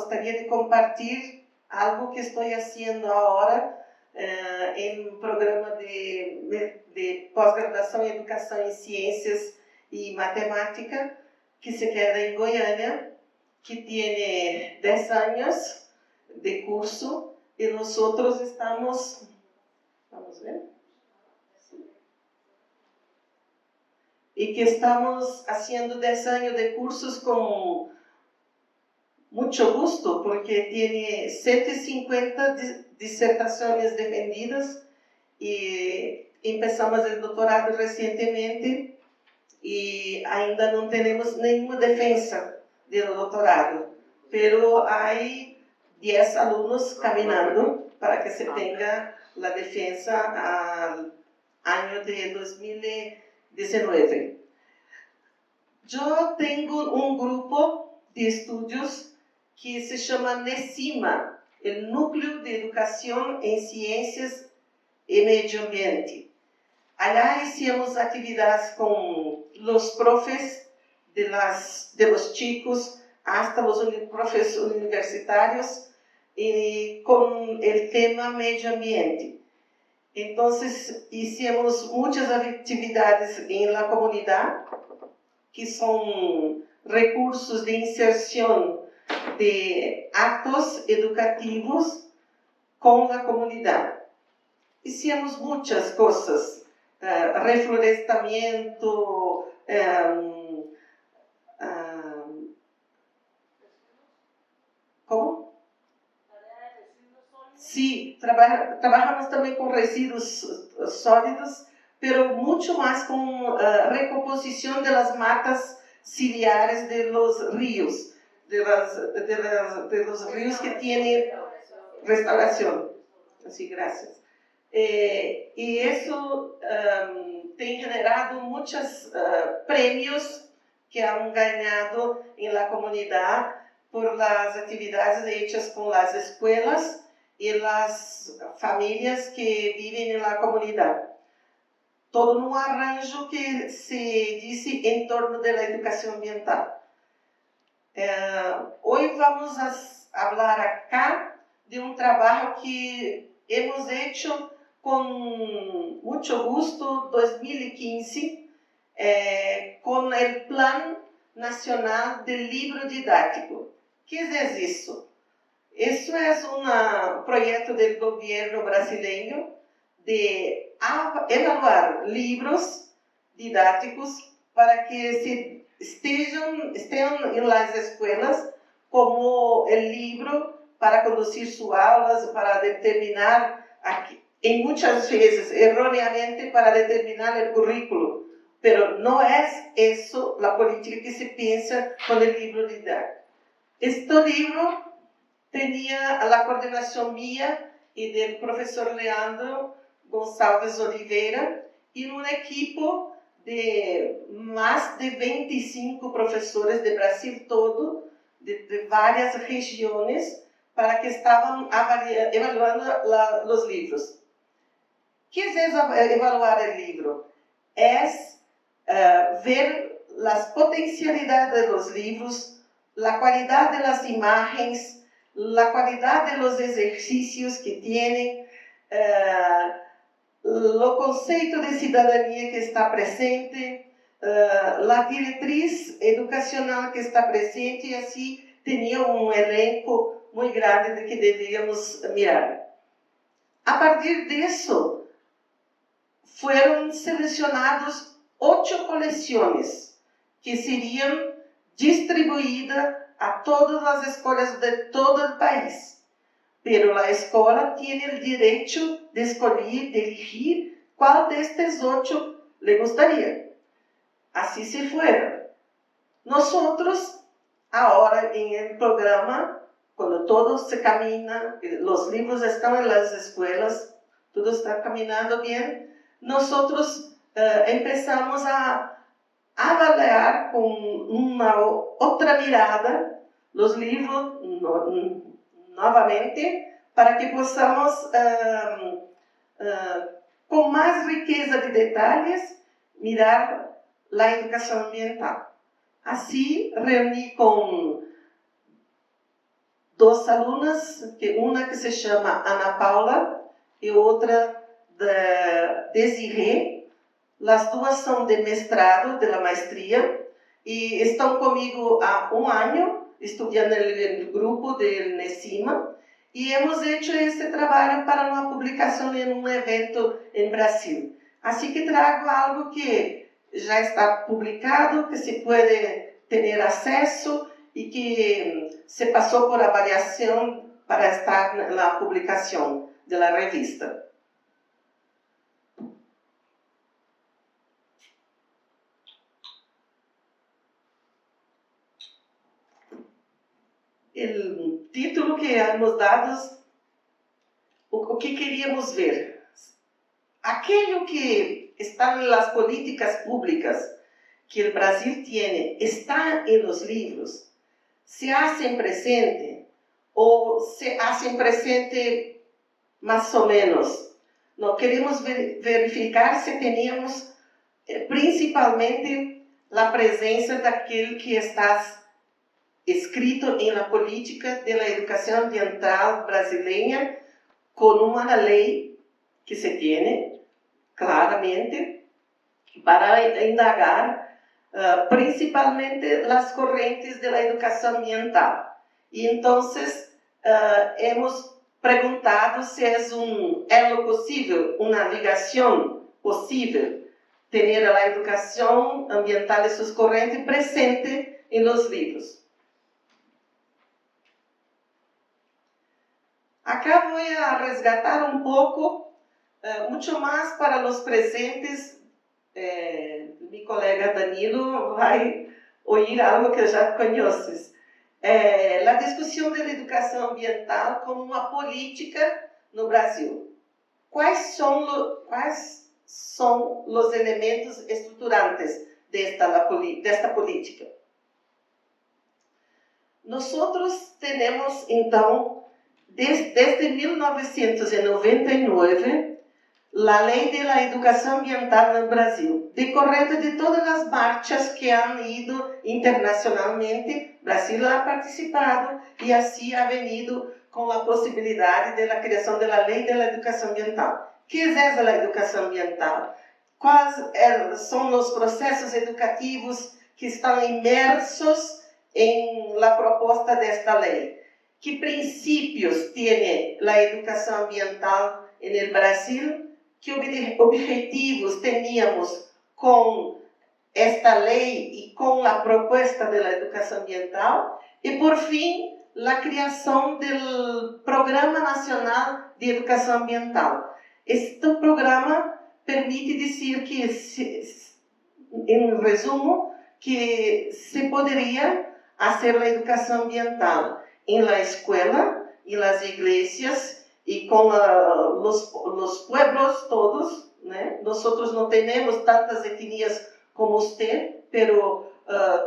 gostaria de compartilhar algo que estou fazendo agora em um programa de pós-graduação em Educação em Ciências e Matemática, que se queda em Goiânia, que tem 10 anos de curso, e nós estamos, vamos ver, e que estamos fazendo 10 anos de cursos com muito gosto, porque tem 150 dissertações defendidas, e começamos o doutorado recentemente, e ainda não temos nenhuma defesa do doutorado, pero há 10 alunos caminhando para que se tenha a defesa ao ano de 2019. Eu tenho um grupo de estudos que se chama NECIMA, o Núcleo de Educação em Ciências e Meio Ambiente. Allá hicimos atividades com os profes de los chicos hasta los profes universitarios y con el tema medio ambiente. Entonces, hicimos muchas actividades en la comunidad, que son recursos de inserción de actos educativos con la comunidad. Hicimos muchas cosas, reflorestamiento, ¿cómo? Sí, trabajamos también con residuos sólidos, pero mucho más con recomposición de las matas ciliares de los ríos, de los ríos que tienen restauración. Así, gracias. Y eso tem generado muchos premios que han ganado en la comunidad por las actividades hechas con las escuelas y las familias que viven en la comunidad. Todo en un arranjo que se dice en torno de la educación ambiental. Hoy vamos a hablar acá de un trabajo que hemos hecho con mucho gusto 2015 con el Plan Nacional del Libro Didáctico. ¿Qué es eso? Eso es un proyecto del gobierno brasileño de evaluar libros didácticos para que estén en las escuelas como el libro para conducir sus aulas, para determinar, en muchas veces erróneamente, para determinar el currículo. Pero no es eso la política que se piensa con el libro didáctico. Este libro tenía la coordinación mía y del profesor Leandro Gonçalves Oliveira y un equipo de más de 25 profesores de Brasil todo, de varias regiones, para que estaban evaluando los libros. ¿Qué es evaluar el libro? Es ver las potencialidades de los libros, la calidad de las imágenes, la calidad de los ejercicios que tienen, lo conceito de ciudadanía que está presente, la directriz educacional que está presente, y así tenía un elenco muy grande de que deberíamos mirar. A partir de eso, fueron seleccionados 8 colecciones que serían distribuidas a todas las escuelas de todo el país. Pero la escuela tiene el derecho de escoger, de elegir cuál de estos 8 le gustaría. Así se fueron. Nosotros, ahora en el programa, cuando todo se camina, los libros están en las escuelas, todo está caminando bien, nosotros empezamos a avaliar con una otra mirada los libros nuevamente, para que podamos, con más riqueza de detalles, mirar la educación ambiental. Así reuní con 2 alunas, uma que se chama Ana Paula e outra Desirê. As duas são de mestrado, de maestria, e estão comigo há 1 ano, estudando no grupo de NECIMA, e hemos hecho esse trabalho para uma publicação em um evento em Brasil. Assim que trago algo que já está publicado, que se pode ter acesso e que se passou por avaliação para estar na publicação da revista. O título que hemos dado, o que queríamos ver. Aquilo que está nas políticas públicas que o Brasil tem, está em los livros, se hacen presente ou se hacen presente mais ou menos. Não queremos verificar se teníamos principalmente a presença daquele que está escrito em la política de la educação ambiental brasileira, com uma lei que se tem claramente para indagar principalmente as correntes de la educação ambiental. E então, hemos perguntado se é possível, uma ligação possível, ter a educação ambiental e suas correntes presente em los livros. Acá vou resgatar um pouco, muito mais para os presentes. Meu colega Danilo vai ouvir algo que já conheces. A discussão da educação ambiental como uma política no Brasil. Quais são os elementos estruturantes desta política? Nós temos, então, desde 1999, a Lei da Educação Ambiental no Brasil, decorrente de todas as marchas que han ido internacionalmente. O Brasil ha participado e assim ha venido com a possibilidade da criação da Lei da Educação Ambiental. O que é a educação ambiental? Quais são os processos educativos que estão imersos em la proposta desta lei? Que princípios tem a educação ambiental no Brasil? Que objetivos teníamos com esta lei e com a proposta da educação ambiental? E, por fim, a criação do Programa Nacional de Educação Ambiental. Este programa permite dizer que, em resumo, que se poderia fazer a educação ambiental em la escola, em las iglesias e com os pueblos todos, né? Nós não temos tantas etnias como você, pero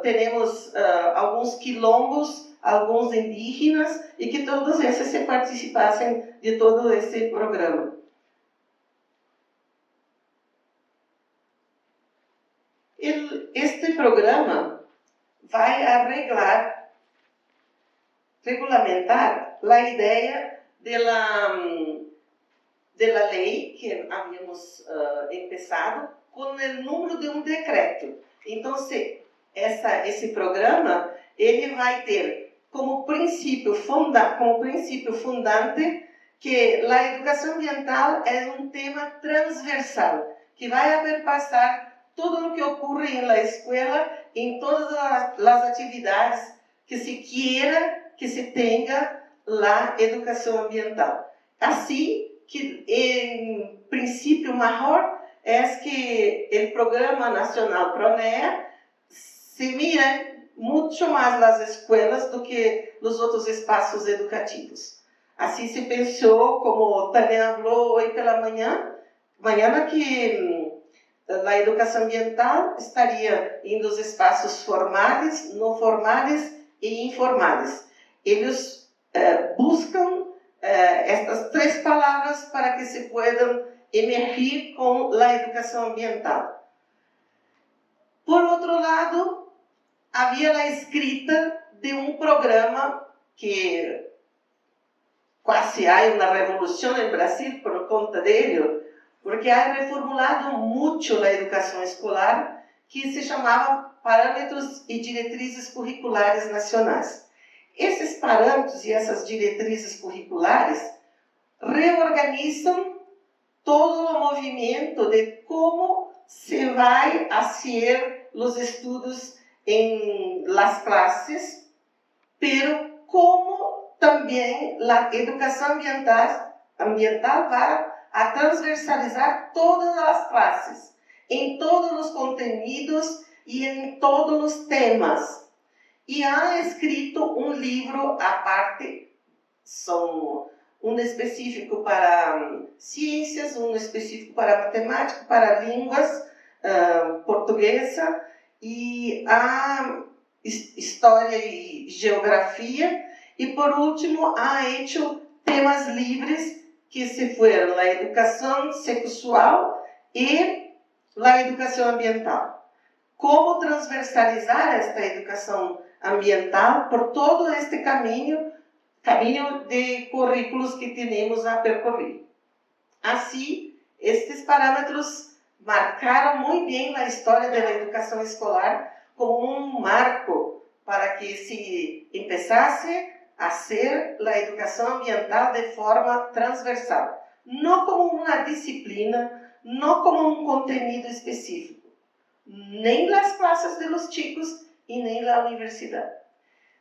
temos alguns quilombos, alguns indígenas, e que todos esses se participassem de todo esse programa. Este programa vai regulamentar a ideia da lei que havíamos começado com o número de um decreto. Então, esse programa ele vai ter como princípio fundante que a educação ambiental é um tema transversal, que vai perpassar tudo o que ocorre na escola, em todas as atividades que se queira que se tenha a educação ambiental. Assim que, em princípio maior, é que o Programa Nacional PRONEA se mira muito mais nas escolas do que nos outros espaços educativos. Assim se pensou, como Tânia falou hoje pela manhã que a educação ambiental estaria em os espaços formais, não formais e informais. Eles buscam estas 3 palavras para que se puedan emergir com a educação ambiental. Por outro lado, havia a escrita de um programa que quase há uma revolução no Brasil por conta dele, porque ha reformulado muito a educação escolar, que se chamava Parâmetros e Diretrizes Curriculares Nacionais. Esses parâmetros e essas diretrizes curriculares reorganizam todo o movimento de como se vai fazer os estudos em las classes, pero como também a educação ambiental vai a transversalizar todas as classes, em todos os conteúdos e em todos os temas. E há escrito um livro à parte, são um específico para ciências, um específico para matemática, para línguas portuguesa, e a história e geografia, e por último há hecho temas livres que se foram a educação sexual e a educação ambiental. Como transversalizar esta educação ambiental por todo este caminho de currículos que temos a percorrer. Assim, estes parâmetros marcaram muito bem a história da educação escolar como um marco para que se começasse a ser a educação ambiental de forma transversal, não como uma disciplina, não como um conteúdo específico, nem nas classes de los chicos e nem na universidade.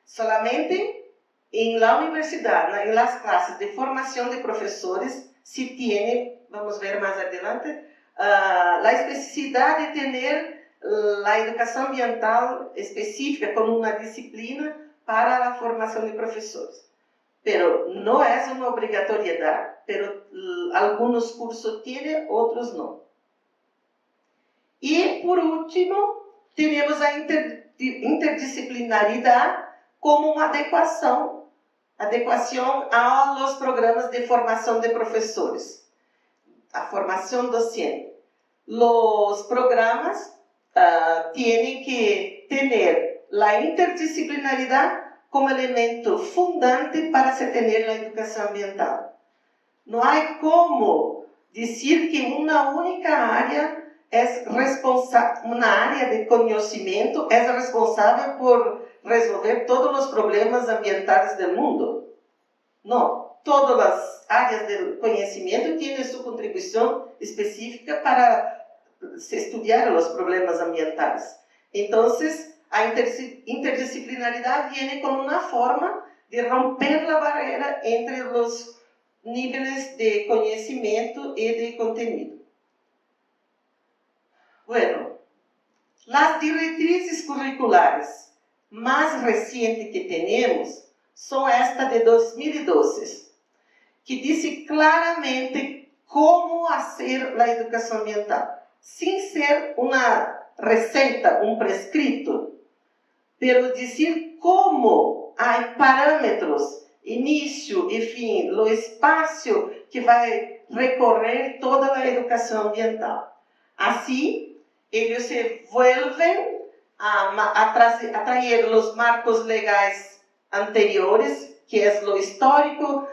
Solamente em la universidade, em las classes de formação de professores, se tem, vamos ver mais adelante, a especificidade de ter a educação ambiental específica como uma disciplina para a formação de professores. Pero não é uma obrigatoriedade, pero alguns cursos têm, outros não. E, por último, temos a interdisciplinaridade como uma adequação aos programas de formação de professores, a formação docente. Os programas têm que ter a interdisciplinaridade como elemento fundante para se ter a educação ambiental. Não há como dizer que uma única área uma área de conhecimento é responsável por resolver todos os problemas ambientais do mundo. Não, todas as áreas de conhecimento têm sua contribuição específica para se estudar os problemas ambientais. Então, a interdisciplinaridade vem como uma forma de romper a barreira entre os níveis de conhecimento e de conteúdo. Bueno, as diretrizes curriculares mais recentes que temos são esta de 2012, que diz claramente como fazer a educação ambiental, sem ser uma receita, um prescrito, pero dizer como há parâmetros, início e fim, o espaço que vai recorrer toda a educação ambiental. Assim, eles se volvem a trazer os marcos legais anteriores, que é o histórico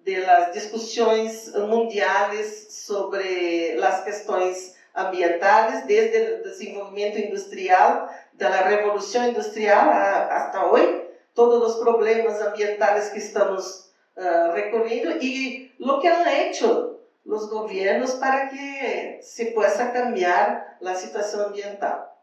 das discussões mundiais sobre as questões ambientais, desde o desenvolvimento industrial, da revolução industrial até hoje, todos os problemas ambientais que estamos recorrendo e o que han hecho os governos para que se possa cambiar a situação ambiental.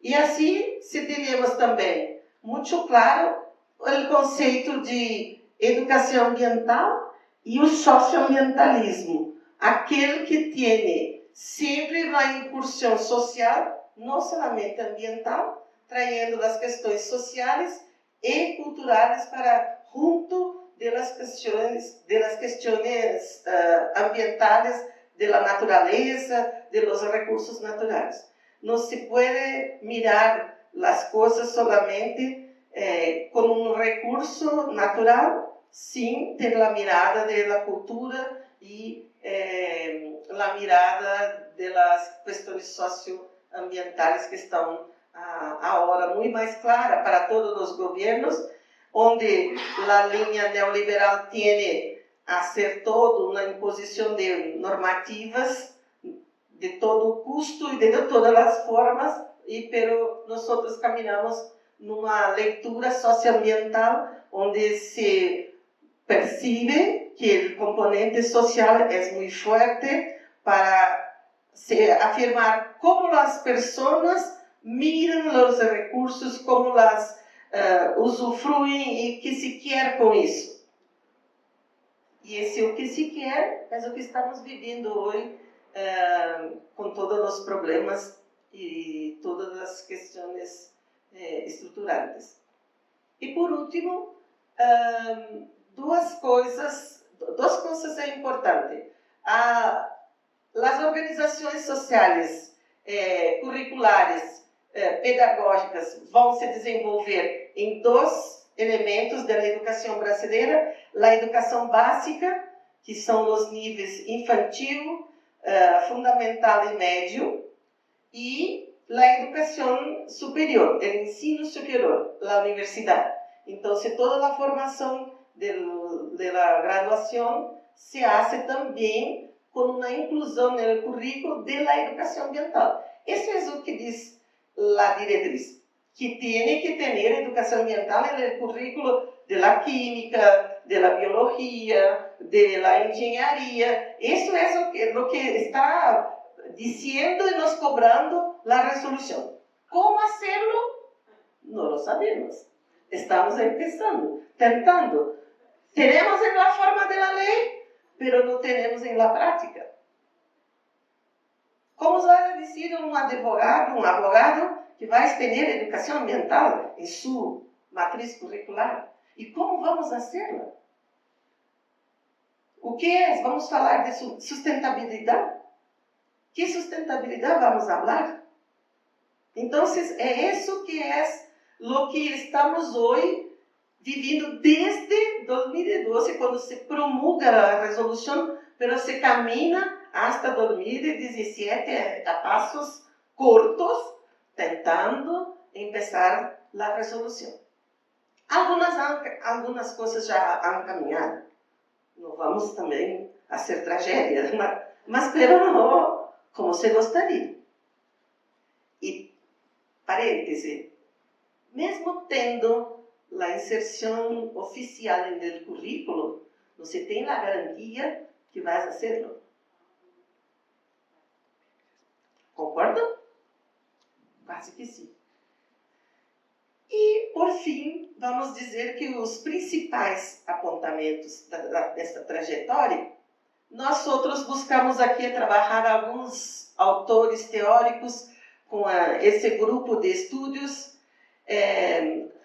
E assim, se temos também muito claro o conceito de educação ambiental e o socioambientalismo, aquele que tem sempre uma incursão social, não somente ambiental, trazendo as questões sociais e culturais para junto de las questões ambientales, de la natureza, de los recursos naturais. Não se pode mirar as coisas solamente com um recurso natural, sem ter a mirada da cultura e a mirada das questões socioambientais que estão agora muito mais clara para todos os governos, onde a linha neoliberal tem a ser toda uma imposição de normativas de todo custo e de todas as formas, pero nós caminhamos numa leitura socioambiental onde se percibe que o componente social é muito forte para se afirmar como as pessoas miram os recursos, como as usufruem e que se quer com isso. E esse o que se quer é o que estamos vivendo hoje, com todos os problemas e todas as questões estruturantes. E por último, duas coisas importantes. As organizações sociais, curriculares, pedagógicas vão se desenvolver em dois elementos da educação brasileira: a educação básica, que são os níveis infantil, fundamental e médio, e a educação superior, o ensino superior, a universidade. Então, toda a formação da graduação se faz também com uma inclusão no currículo da educação ambiental. Isso é o que diz a diretriz, que tem que ter educação ambiental no currículo da química, da biologia, da engenharia. Isso é o que está dizendo e nos cobrando a resolução. Como fazê-lo? Não lo sabemos. Estamos começando, tentando. Temos na forma da lei, mas não temos na prática. Como vai dizer um advogado que vai ter educação ambiental em sua matriz curricular? E como vamos fazê-la? O que é? Vamos falar de sustentabilidade? Que sustentabilidade vamos falar? Então, é isso que é o que estamos hoje vivendo desde 2012, quando se promulga a resolução, mas se caminha até 2017 a passos curtos, tentando começar a resolução. Algumas coisas já han caminhado. Não vamos também fazer tragédia, mas não como se gostaria. E, parêntese, mesmo tendo a inserção oficial no currículo, você tem a garantia que vai fazê-lo. Concordam? Quase que sim. E, por fim, vamos dizer que os principais apontamentos desta trajetória, nós outros buscamos aqui trabalhar alguns autores teóricos com esse grupo de estudos.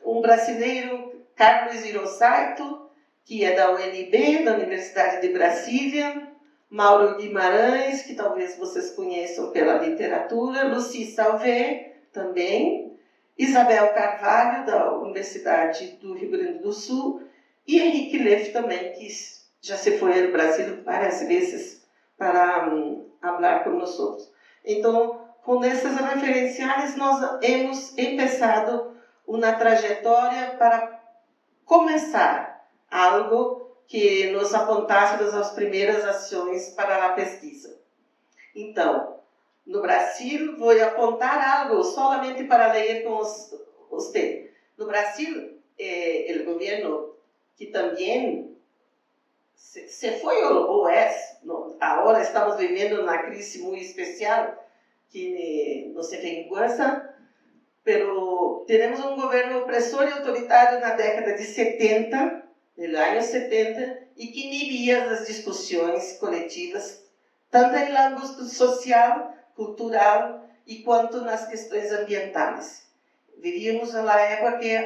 Um brasileiro, Carlos Hirosaito, que é da UNB, da Universidade de Brasília, Mauro Guimarães, que talvez vocês conheçam pela literatura, Luci Salvé, também, Isabel Carvalho, da Universidade do Rio Grande do Sul, e Henrique Leff também, que já se foi ao Brasil várias vezes para falar com nós outros. Então, com essas referenciais, nós hemos começado uma trajetória para começar algo que nos apontasse as primeiras ações para a pesquisa. Então, no Brasil, vou apontar algo solamente para ler com você. No Brasil, o governo, que também se foi ou é, agora estamos vivendo uma crise muito especial, que não se vergüenza, pero temos um governo opressor e autoritário na década de 70, nos anos 70, e que inibia as discussões coletivas, tanto em âmbito social, cultural e quanto nas questões ambientais. Vivíamos na época que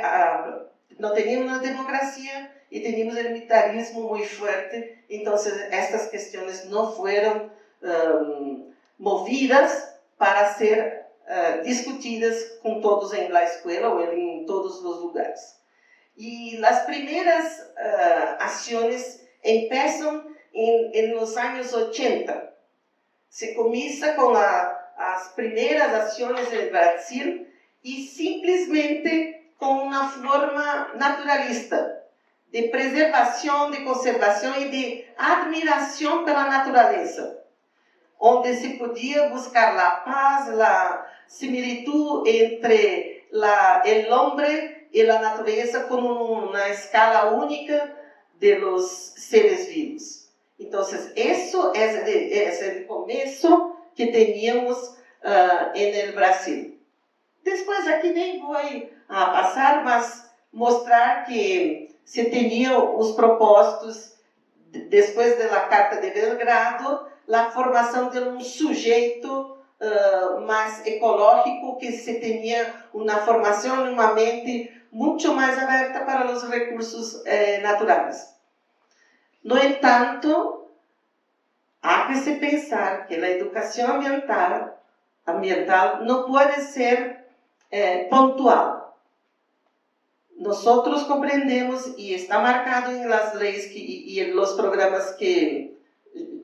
não tínhamos uma democracia e tínhamos o militarismo muito forte, então estas questões não foram movidas para ser discutidas com todos em la escola ou em todos os lugares. E as primeiras ações começam nos anos 80. Se começa com as primeiras ações no Brasil e simplesmente com uma forma naturalista, de preservação, de conservação e de admiração pela natureza, onde se podia buscar a paz, a similitud entre o homem e a natureza como uma escala única de los seres vivos. Então, isso é o começo que teníamos no Brasil. Depois, aqui nem vou passar, mas mostrar que se tinham os propósitos, depois da Carta de Belgrado, a formação de um sujeito mais ecológico, que se tinha uma formação em uma mente muito mais aberta para os recursos naturais. No entanto, há que se pensar que a educação ambiental não pode ser pontual. Nós compreendemos, e está marcado em las leis e em los programas que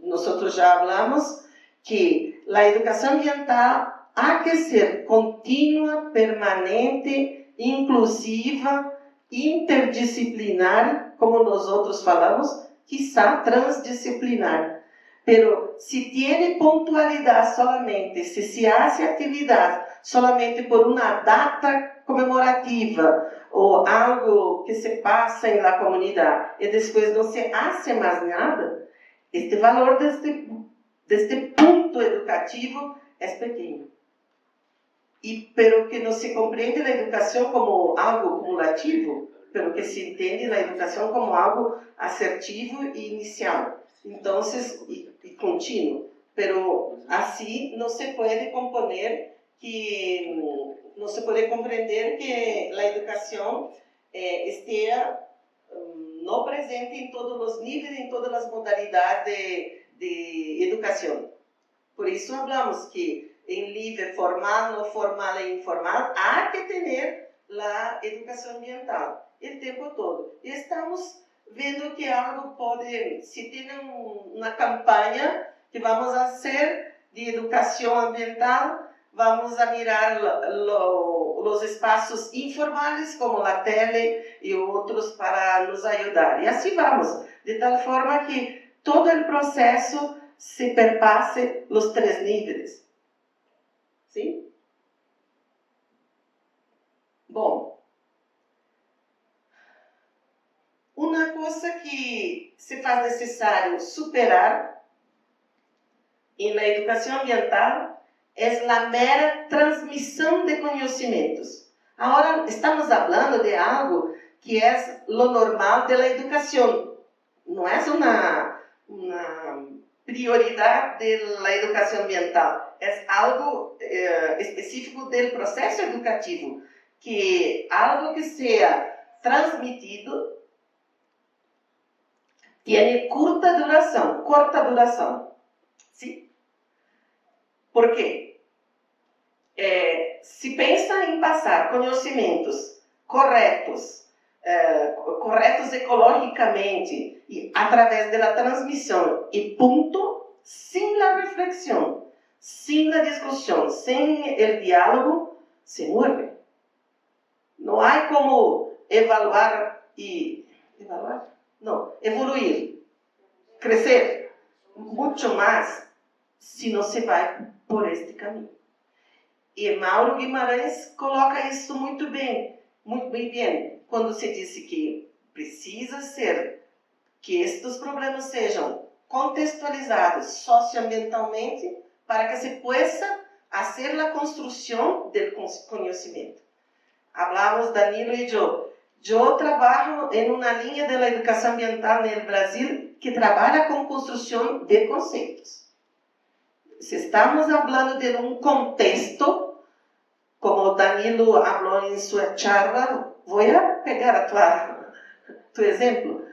nós já falamos, que a educação ambiental há que ser contínua, permanente, inclusiva, interdisciplinar, como nós falamos, quizá transdisciplinar. Pero se tem pontualidade solamente, se hace atividade solamente por uma data comemorativa ou algo que se passa em la comunidade e depois não se hace mais nada, este valor deste ponto educativo é pequeno. Pero que não se compreende a educação como algo cumulativo, pero que se entende a educação como algo assertivo e inicial. Então, e contínuo. Pero assim não se pode compreender que a educação esteja no presente em todos os níveis, em todas as modalidades de educação. Por isso falamos que em nível formal, não formal e informal, há que ter a educação ambiental o tempo todo. E estamos vendo que algo pode, se tem uma campanha que vamos fazer de educação ambiental, vamos a mirar os espaços informais, como a tele e outros, para nos ajudar. E assim vamos, de tal forma que todo o processo se perpasse os 3 níveis. Sim? Bom, uma coisa que se faz necessário superar na educação ambiental é a mera transmissão de conhecimentos. Agora estamos falando de algo que é lo normal da educação. Não é uma prioridade da educação ambiental. É algo específico do processo educativo, que algo que seja transmitido tem curta duração. Sim? Por quê? Se pensa em passar conhecimentos corretos ecologicamente e através da transmissão e ponto, sem a reflexão, sem a discussão, sem o diálogo, se morre. Não há como evoluir, crescer muito mais se não se vai por este caminho. E Mauro Guimarães coloca isso muito bem, quando se disse que precisa ser que estes problemas sejam contextualizados socioambientalmente para que se possa fazer a construção do conhecimento. Hablamos Danilo e eu. Eu trabalho em uma linha da educação ambiental no Brasil que trabalha com construção de conceitos. Se estamos falando de um contexto, como Danilo falou em sua charla, vou pegar tu exemplo,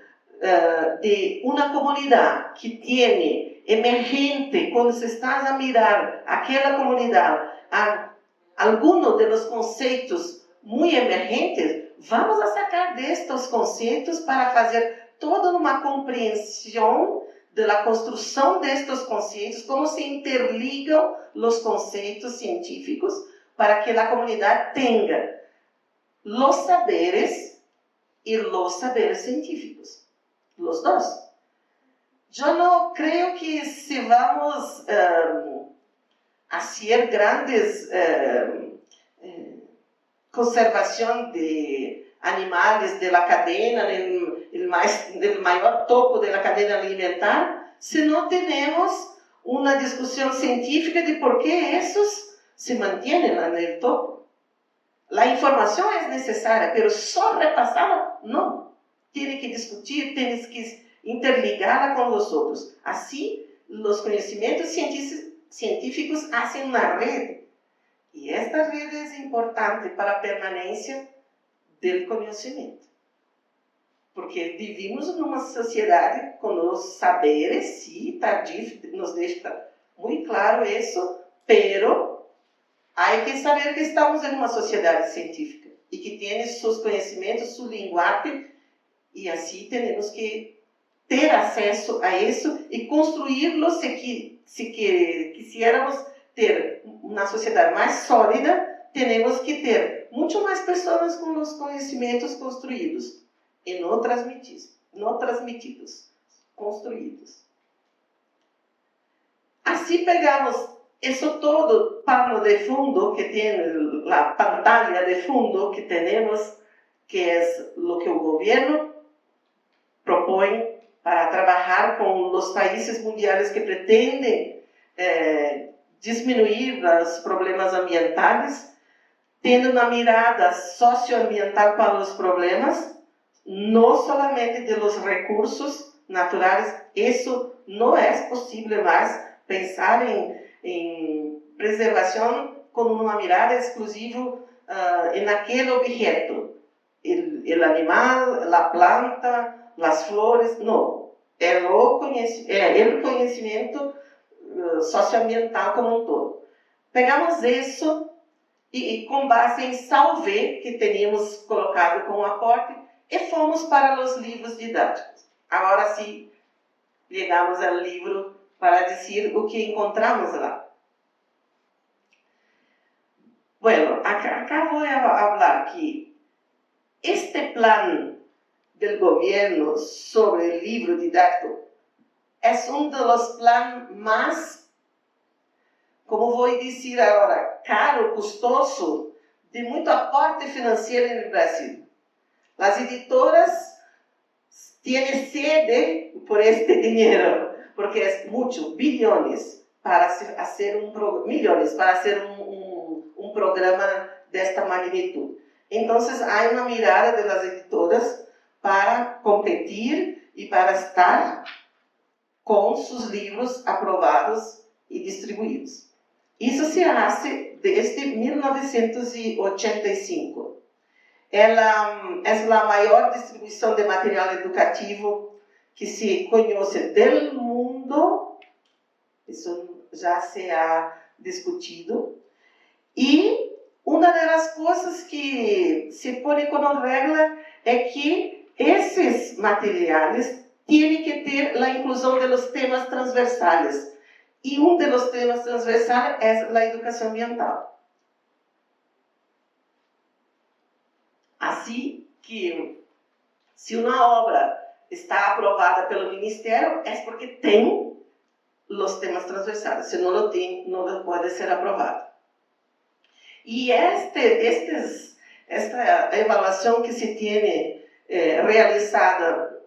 de uma comunidade que tem emergente, quando se está a mirar aquela comunidade, alguns dos conceitos muito emergentes, vamos a sacar destes conceitos para fazer toda uma compreensão da construção destes conceitos, como se interligam os conceitos científicos para que a comunidade tenha los saberes y los saberes científicos, los dos. Yo no creo que si vamos a hacer grandes conservación de animales de la cadena, el mayor topo de la cadena alimentar, si no tenemos una discusión científica de por qué esos se mantienen en el topo. La información es necesaria, pero solo repasarla, no. Tiene que discutir, tienes que interligarla con los otros. Así, los conocimientos científicos hacen una red. Y esta red es importante para la permanencia del conocimiento. Porque vivimos en una sociedad con los saberes, sí, Tardif nos deja muy claro eso, pero hay que saber que estamos en una sociedad científica y que tiene sus conocimientos, su lenguaje, y así tenemos que ter acceso a eso y construirlo si quisiéramos ter una sociedad más sólida, tenemos que ter mucho más personas con los conocimientos construidos y no transmitidos, construidos. Así pegamos eso todo, pano de fondo que tiene la pantalla de fondo que tenemos, que es lo que el gobierno propone para trabajar con los países mundiales que pretenden disminuir los problemas ambientales, tendo uma mirada socioambiental para os problemas, não somente de los recursos naturais. Isso não é possível mais pensar em preservação com uma mirada exclusiva em aquele objeto, o animal, a planta, as flores, não. É o conhecimento socioambiental como um todo. Pegamos isso e com base em Salvé, que teníamos colocado como aporte, e fomos para os livros didáticos. Agora sim, chegamos ao livro para dizer o que encontramos lá. Bueno, acá vou falar que este plan del gobierno sobre el libro didáctico es uno de los planes más, como voy a decir ahora, caro, costoso, de muito aporte financeiro no Brasil. As editoras têm sede por este dinheiro, porque é muito, bilhões, para fazer milhões, para fazer um programa desta magnitude. Então, há uma mirada das editoras para competir e para estar com seus livros aprovados e distribuídos. Isso se faz desde 1985. Ela é a maior distribuição de material educativo que se conhece do mundo. Isso já se ha discutido. E uma das coisas que se põe como regra é que esses materiais têm que ter a inclusão dos temas transversais. E um dos temas transversais é a educação ambiental. Assim que, se uma obra está aprovada pelo Ministério, é porque tem os temas transversais. Se não lo tem, não pode ser aprovado. E esta avaliação que se tem realizada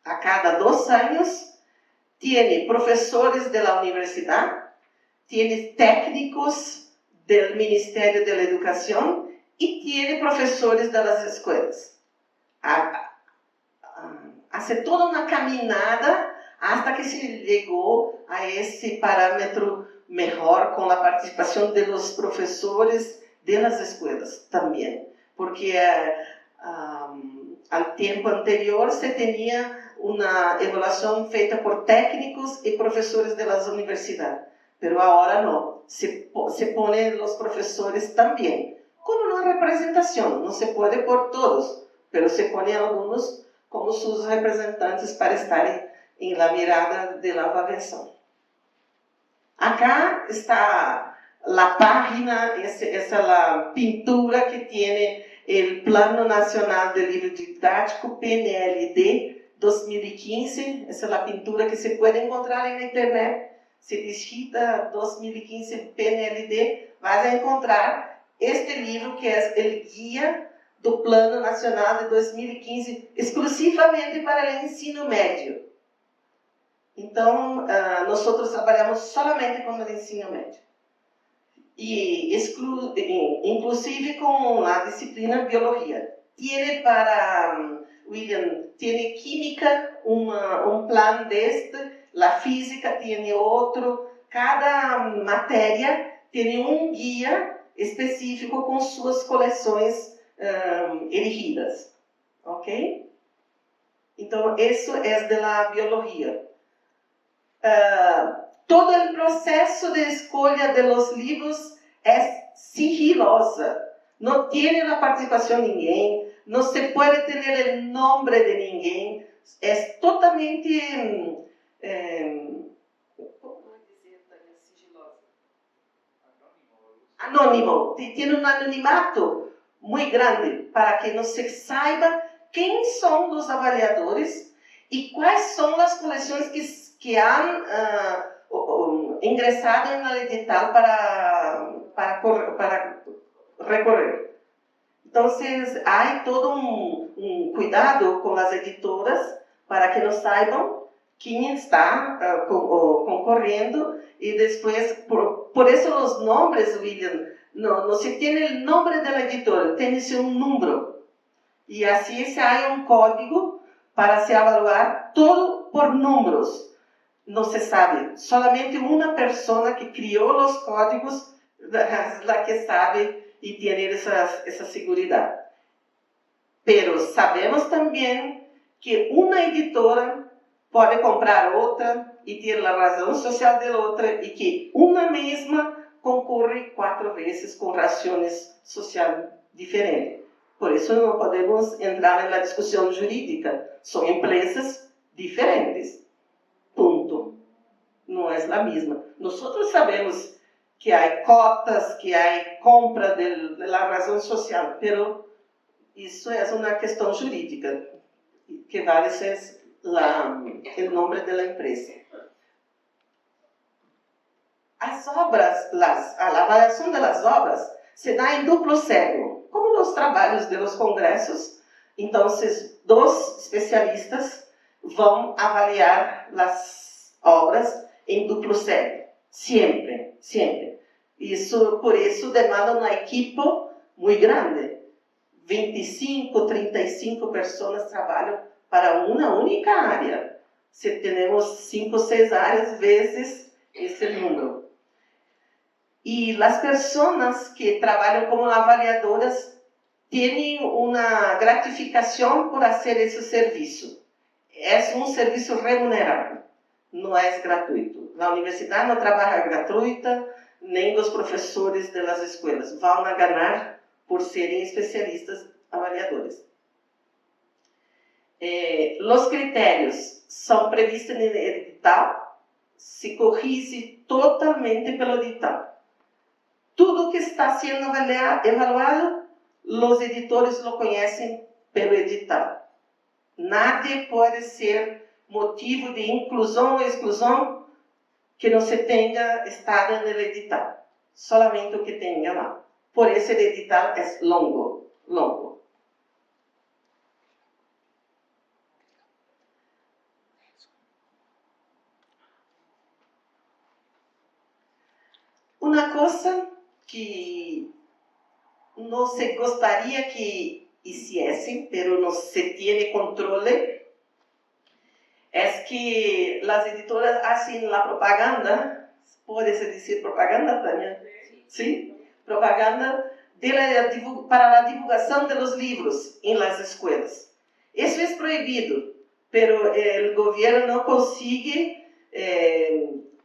a cada 2 anos, tem professores da universidade, tem técnicos do Ministério da Educação e tem professores das escolas. Hace toda uma caminhada até que se chegou a esse parâmetro melhor com a participação dos professores das escolas também, porque ao tempo anterior se tinha uma avaliação feita por técnicos e professores das universidades, mas agora não, se põe os professores também, com uma representação, não se pode por todos, mas se põe alguns como seus representantes para estarem em la mirada de la avaliação. Acá está la página, esa es la pintura que tiene el Plano Nacional del Libro Didáctico, PNLD 2015. Esa es la pintura que se puede encontrar en internet. Se digita 2015 PNLD, vas a encontrar este livro que é o guia do Plano Nacional de 2015, exclusivamente para o ensino médio. Então, nós trabalhamos somente com o ensino médio. E inclusive com a disciplina biologia. Tiene para, William, tiene química um plano deste, a física tiene outro, cada matéria tem um guia específico com suas coleções elegidas, ok? Então, isso é da biologia. Todo o processo de escolha de los livros é sigilosa. Não tem a participação de ninguém, não se pode ter o nome de ninguém. É totalmente anônimo. Tem um anonimato muito grande para que não se saiba quem são os avaliadores e quais são as coleções que han ingressado no edital para recorrer. Então, há todo um cuidado com as editoras para que não saibam quem está concorrendo e depois, por isso os nomes, William, não se tem o nome da editora, tem-se um número. E assim há um código para se avaliar todo por números. Não se sabe, solamente uma pessoa que criou os códigos la que sabe e tem essa segurança. Pero sabemos também que uma editora pode comprar outra e ter a razão social de outra e que uma mesma concorre 4 vezes com razões sociais diferentes. Por isso não podemos entrar na discussão jurídica. São empresas diferentes. Ponto. Não é a mesma. Nós sabemos que há cotas, que há compra da razão social, mas isso é uma questão jurídica, que vale ser o nome da empresa. As obras, a avaliação das obras se dá em duplo cego, como nos trabalhos dos congressos. Então, 2 especialistas vão avaliar as obras em duplo cego, sempre, sempre. Por isso demanda uma equipe muito grande. 25, 35 pessoas trabalham para uma única área. Se temos 5, 6 áreas, vezes esse número. E as pessoas que trabalham como avaliadoras têm uma gratificação por fazer esse serviço. É um serviço remunerado, não é gratuito. A universidade não trabalha gratuita, nem os professores das escolas vão ganhar por serem especialistas avaliadores. Os critérios são previstos no edital, se corrige totalmente pelo edital. Tudo que está sendo evaluado, os editores lo conhecem pelo edital. Nada pode ser motivo de inclusão ou exclusão que não se tenha estado no edital. Solamente o que tenha lá. Por isso o edital é longo. Uma coisa que não se gostaria que hiciessem, mas não se tem controle, é que as editoras fazem a propaganda, pode-se dizer propaganda, Tânia? Sim? Propaganda para a divulgação dos livros em las escolas. Isso é proibido, mas o governo não consegue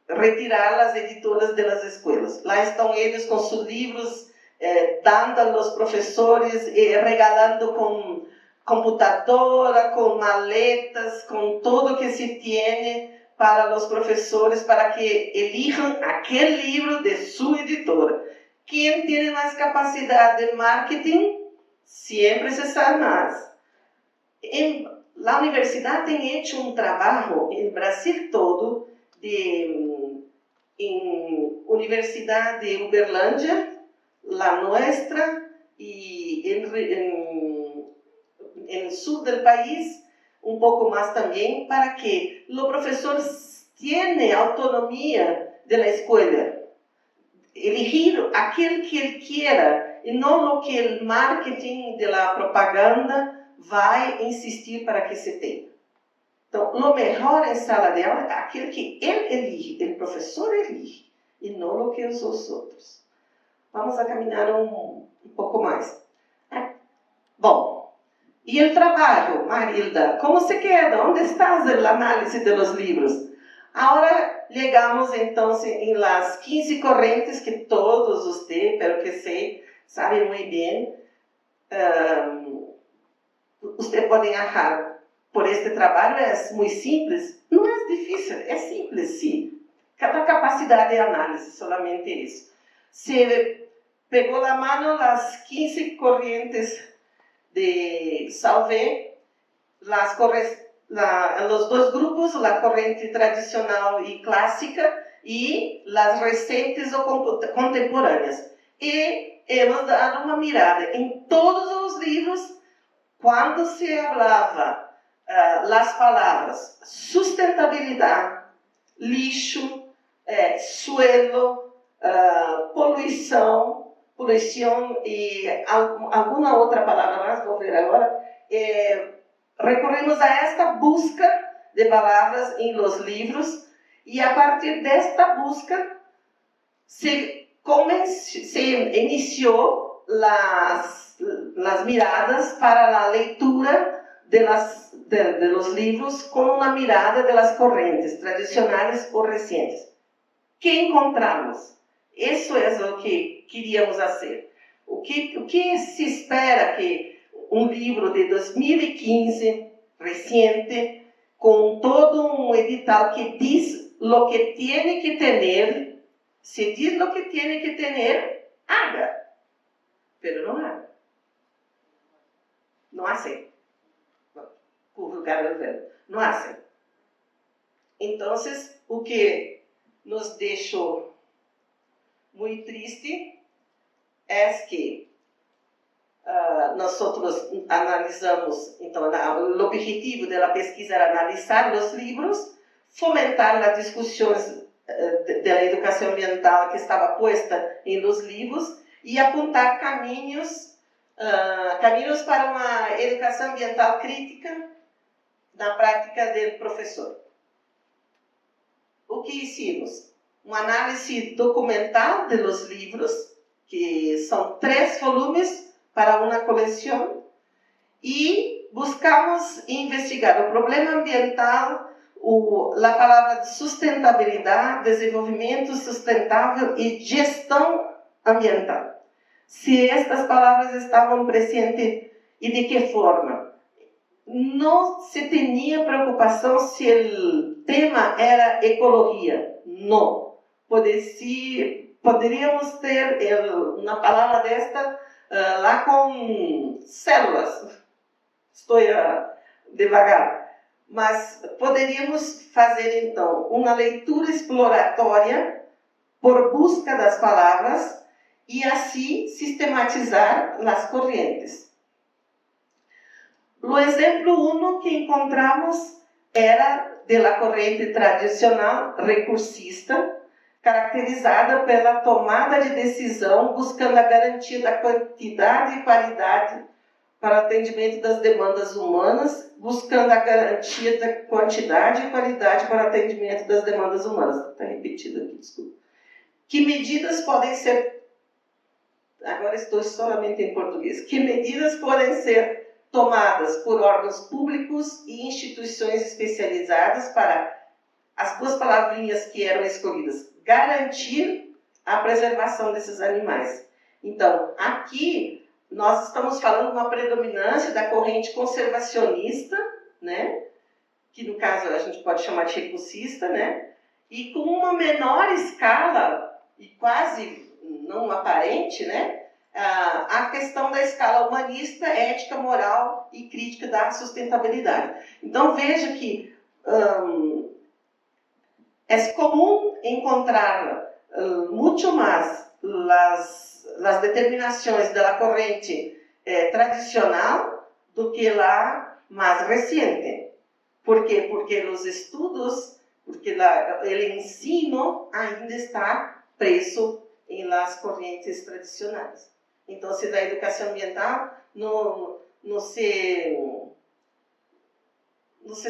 retirar as editoras das escolas. Lá estão eles com seus livros, dando aos professores, regalando com computadora, com maletas, com tudo que se tem para os professores para que elijam aquele livro de sua editora. Quem tem mais capacidade de marketing, sempre se sabe mais. A universidade tem feito um trabalho no Brasil todo, em Universidade de Uberlândia, la nuestra, e no sul do país, um pouco mais também, para que o professor tenha autonomia da escola, elegir aquele que ele queira, e não o que o marketing da propaganda vai insistir para que se tenha. Então, o melhor em sala de aula é aquele que ele elige, o professor elige, e não o que os outros. Vamos a caminhar um pouco mais. Bom, e o trabalho, Marilda? Como se queda? Onde está a análise dos livros? Agora, chegamos então em las 15 correntes que todos vocês, pelo que sei, sabem muito bem. Vocês podem achar, por este trabalho é muito simples. Não é difícil, é simples, sim. Cada capacidade de análise, solamente isso. Se pegou na mão as 15 correntes de Salvé, os dois grupos, a corrente tradicional e clássica e as recentes ou contemporâneas. E hemos dado uma mirada em todos os livros. Quando se falava as palavras sustentabilidade, lixo, suelo, poluição e alguma outra palavra mais, vou ver agora, recorremos a esta busca de palavras em los livros, e a partir desta busca se iniciou las miradas para a leitura de los livros com uma mirada de las correntes tradicionais ou recentes. Que encontramos? Isso é o que queríamos fazer. O que se espera que um livro de 2015, recente, com todo um edital que diz o que tem que ter, se diz o que tem que ter, haga. Pero não haga. Não hace. Não hace. Então, o que nos deixou muito triste é que nós analisamos, então, o objetivo da pesquisa era analisar os livros, fomentar as discussões da educação ambiental que estava posta em los livros e apontar caminhos para uma educação ambiental crítica na prática do professor. O que hicimos? Uma análise documental de los livros, que são 3 volumes para uma coleção, e buscamos investigar o problema ambiental, a palavra de sustentabilidade, desenvolvimento sustentável e gestão ambiental. Se estas palavras estavam presentes e de que forma. Não se tinha preocupação se o tema era ecologia. Não. Poderíamos ter uma palavra desta lá com células. Estou devagar. Mas poderíamos fazer, então, uma leitura exploratória por busca das palavras e assim sistematizar as correntes. O exemplo 1 que encontramos era da corrente tradicional recursista, caracterizada pela tomada de decisão buscando a garantia da quantidade e qualidade para atendimento das demandas humanas, buscando a garantia da quantidade e qualidade para atendimento das demandas humanas. Está repetido aqui, desculpa. Que medidas podem ser... Agora estou solamente em português. Que medidas podem ser tomadas por órgãos públicos e instituições especializadas para as 2 palavrinhas que eram escolhidas? Garantir a preservação desses animais. Então, aqui nós estamos falando de uma predominância da corrente conservacionista, né, que no caso a gente pode chamar de recursista, né? E com uma menor escala, e quase não aparente, né? A questão da escala humanista, ética, moral e crítica da sustentabilidade. Então veja que é comum encontrar muito mais as determinações da corrente tradicional do que lá mais recente. ¿Por quê? Porque os estudos, porque o ensino ainda está preso em las correntes tradicionais. Então, se da educação ambiental não se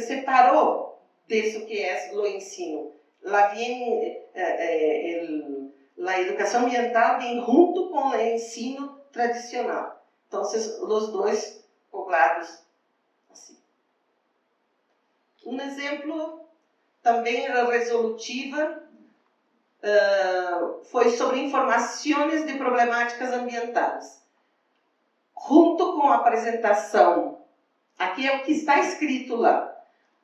separou disso que é o ensino. Lá vem a educação ambiental vem junto com o ensino tradicional. Então, os dois colados assim. Um exemplo também resolutiva foi sobre informações de problemáticas ambientais. Junto com a apresentação, aqui é o que está escrito lá,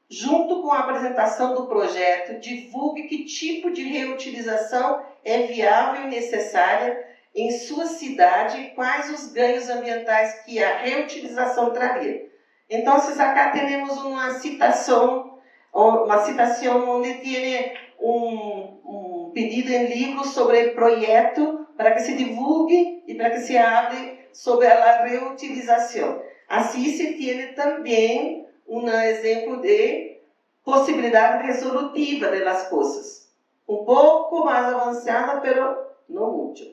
junto com a apresentação do projeto, divulgue que tipo de reutilização é viável e necessária em sua cidade e quais os ganhos ambientais que a reutilização traria. Então, acá temos uma citação onde tem um pedido em livro sobre o projeto para que se divulgue e para que se hable sobre a reutilização. Assim se tem também um exemplo de possibilidade resolutiva das coisas. Um pouco mais avançada, mas não muito.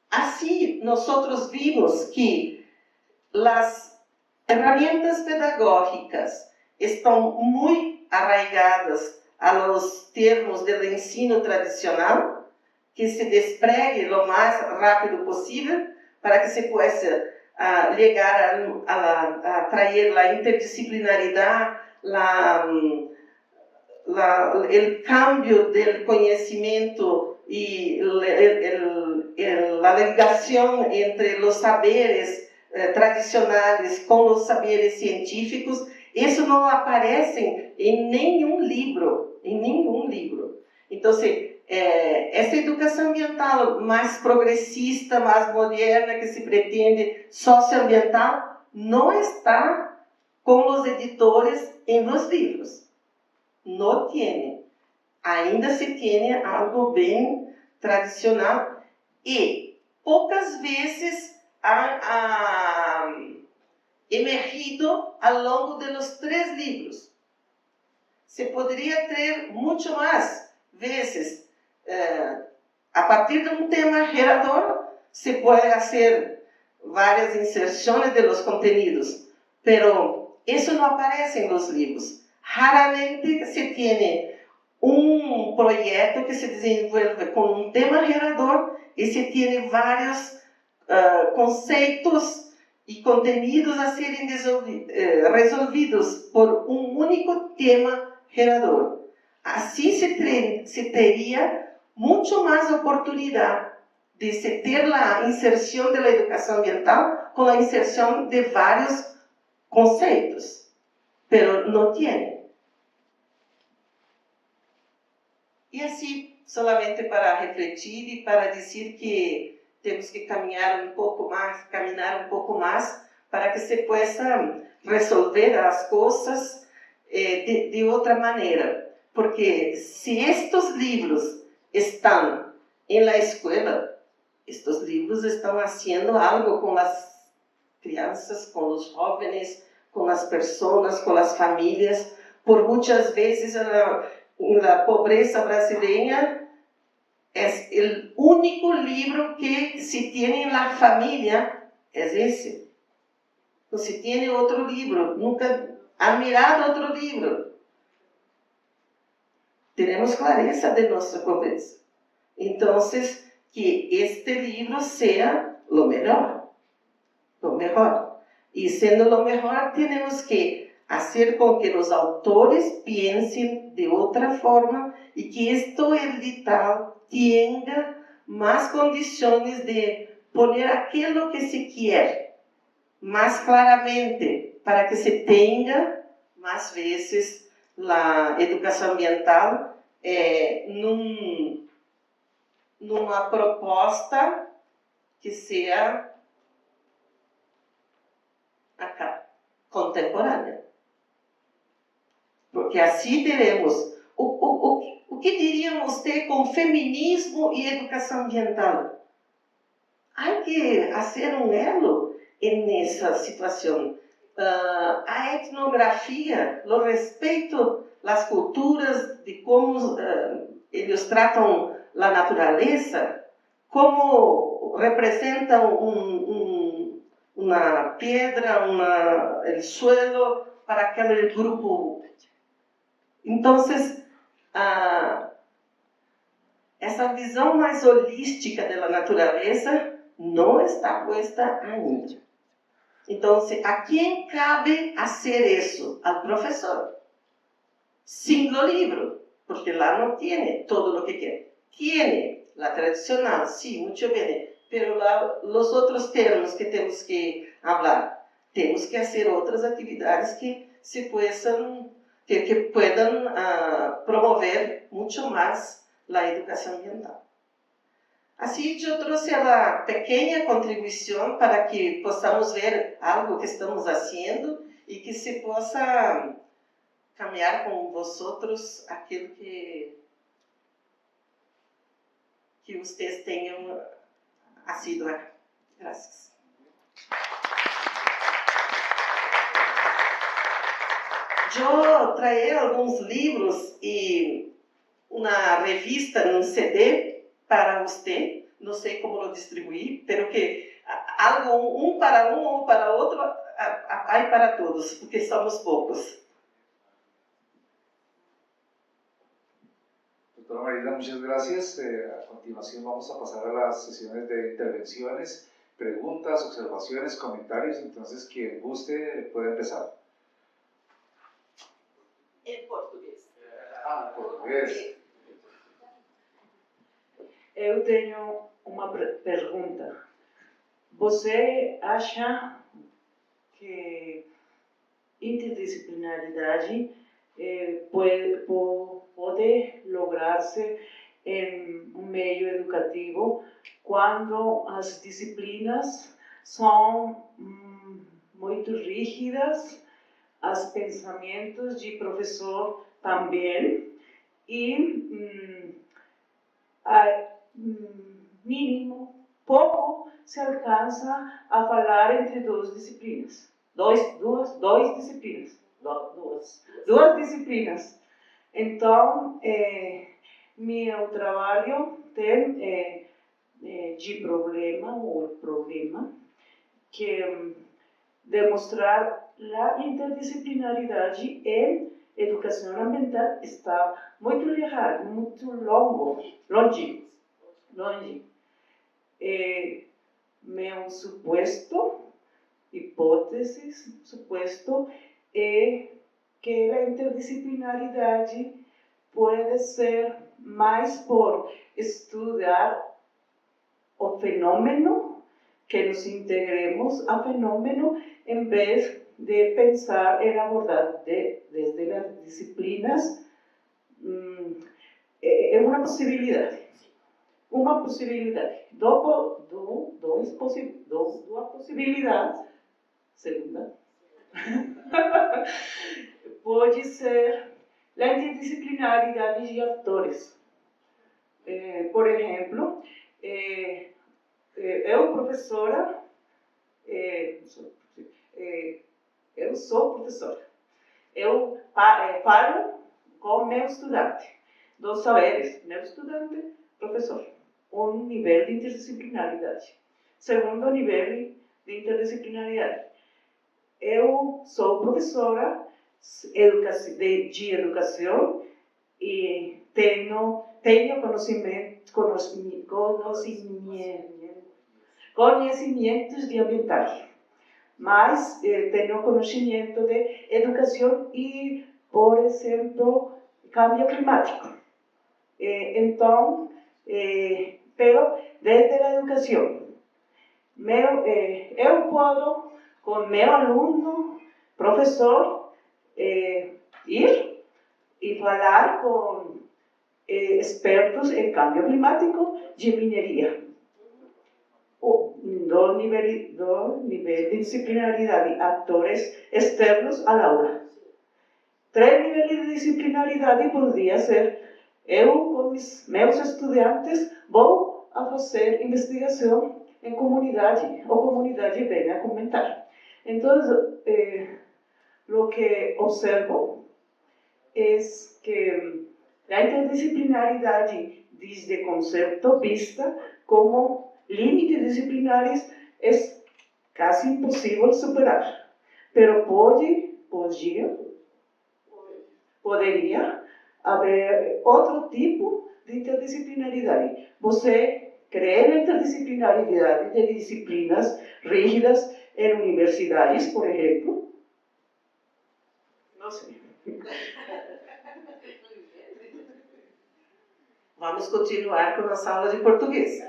Assim, nós vimos que as ferramentas pedagógicas estão muito arraigadas aos termos do ensino tradicional, que se despregue o mais rápido possível para que se possa chegar a atrair a interdisciplinaridade, o cambio do conhecimento e a ligação entre os saberes tradicionais com os saberes científicos. Isso não aparece em nenhum livro, Então, essa educação ambiental mais progressista, mais moderna, que se pretende socioambiental, não está com os editores em los livros. Não tem. Ainda se tem algo bem tradicional e poucas vezes ha emergido ao longo dos 3 livros. Se poderia ter muito mais vezes, a partir de um tema gerador, se pode fazer várias inserções de los contenidos, pero isso não aparece nos livros. Raramente se tem um projeto que se desenvolve com um tema gerador e se tem vários conceitos e contenidos a serem resolvidos por um único tema gerador. Assim se teria muito mais oportunidade de se ter a inserção da educação ambiental com a inserção de vários conceitos, pero não tem. E assim, solamente para refletir e para dizer que temos que caminhar um pouco mais para que se possa resolver as coisas de outra maneira. Porque se estes livros estão na escola, estes livros estão fazendo algo com as crianças, com os jovens, com as pessoas, com as famílias. Por muitas vezes, na pobreza brasileira, é o único livro que se tem na família, é esse. Não se tem outro livro, nunca há mirado outro livro. Temos clareza de nossa pobreza. Então, que este livro seja o melhor. E sendo o melhor, temos que fazer com que os autores pensem de outra forma e que este edital tenha mais condições de poner aquilo que se quer mais claramente para que se tenha mais vezes a educação ambiental numa proposta que seja contemporânea. Porque assim teremos o que diríamos ter com feminismo e educação ambiental. Há que fazer um elo nessa situação. A etnografia, o respeito às culturas, de como eles tratam a natureza, como representam uma pedra, o suelo para aquele grupo. Então, essa visão mais holística da natureza não está posta ainda. Então, a quem cabe fazer isso? Ao professor. Sem o livro, porque lá não tem todo o que quer. Tem a tradicional, sim, muito bem, mas lá os outros termos que temos que falar, temos que fazer outras atividades que se possam, que puedan promover muito mais a educação ambiental. Assim, eu trouxe a pequena contribuição para que possamos ver algo que estamos fazendo e que se possa caminhar com vosotros aquilo que vocês tenham sido acá. Graças. Eu traí alguns livros e uma revista num CD para você. Não sei como lo distribuir, pero que algo para um ou para outro, há para todos, porque somos poucos. Doctora Marisa, muchas gracias. A continuación vamos a pasar a las sesiones de intervenciones, preguntas, observaciones, comentarios. Entonces, quien guste puede empezar. Em português. En português. Eu tenho uma pergunta. Você acha que interdisciplinaridade pode lograr-se em um meio educativo quando as disciplinas são muito rígidas, os pensamentos de professor também, e mínimo, pouco se alcança a falar entre duas disciplinas. Duas disciplinas. Então, meu trabalho tem de problema que demonstrar a interdisciplinaridade em educação ambiental está muito ligado, muito longe. Meu suposto é que a interdisciplinaridade pode ser mais por estudar o fenômeno, que nos integremos ao fenômeno, em vez de pensar em abordar desde as disciplinas. É uma possibilidade. Duas possibilidades. Segunda. Pode ser a interdisciplinaridade de atores. Por exemplo, eu, professora, eu sou professora. Eu falo com meu estudante. Dos saberes, meu estudante, professor. Um nível de interdisciplinaridade. Segundo nível de interdisciplinaridade. Eu sou professora de educação e tenho conhecimentos de ambiental, mas tenho conhecimento de educação e, por exemplo, cambio climático. Então, pero desde a educação, eu posso, com meu aluno, professor, ir y hablar con expertos en cambio climático y minería. Dos niveles de disciplinaridad y actores externos a la aula. 3 niveles de disciplinaridad y podría ser eu com meus estudiantes vou a fazer investigação em comunidade, ou comunidade vem a comentar. Então, lo que observo es que la interdisciplinaridad desde concepto vista como límites disciplinares es casi imposible superar, pero podría haber otro tipo de interdisciplinaridad. Você cree en la interdisciplinaridad de disciplinas rígidas en universidades, por ejemplo? No sé. Vamos continuar com nossa aula de português.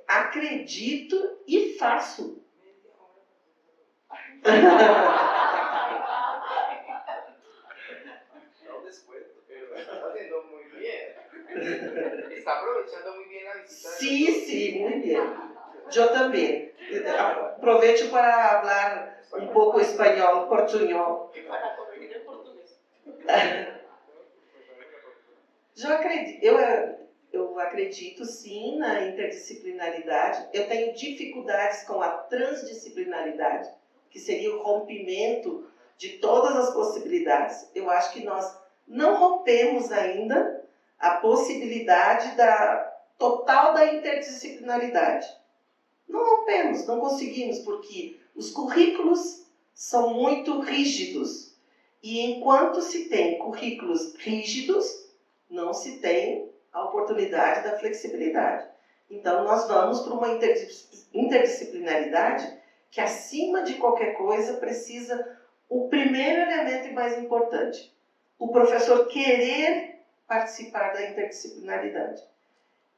Acredito e faço. No descuento, pero está haciendo muy bien. Está aprovechando muy bien la visita. Sí, muy bien. Yo também. Aproveito para falar pouco espanhol, portunhol. E para corrigir em português. Eu acredito sim na interdisciplinaridade. Eu tenho dificuldades com a transdisciplinaridade, que seria o rompimento de todas as possibilidades. Eu acho que nós não rompemos ainda a possibilidade total da interdisciplinaridade. Não rompemos, não conseguimos, porque os currículos são muito rígidos. E enquanto se tem currículos rígidos, não se tem a oportunidade da flexibilidade. Então, nós vamos para uma interdisciplinaridade que, acima de qualquer coisa, precisa o primeiro elemento e mais importante: o professor querer participar da interdisciplinaridade.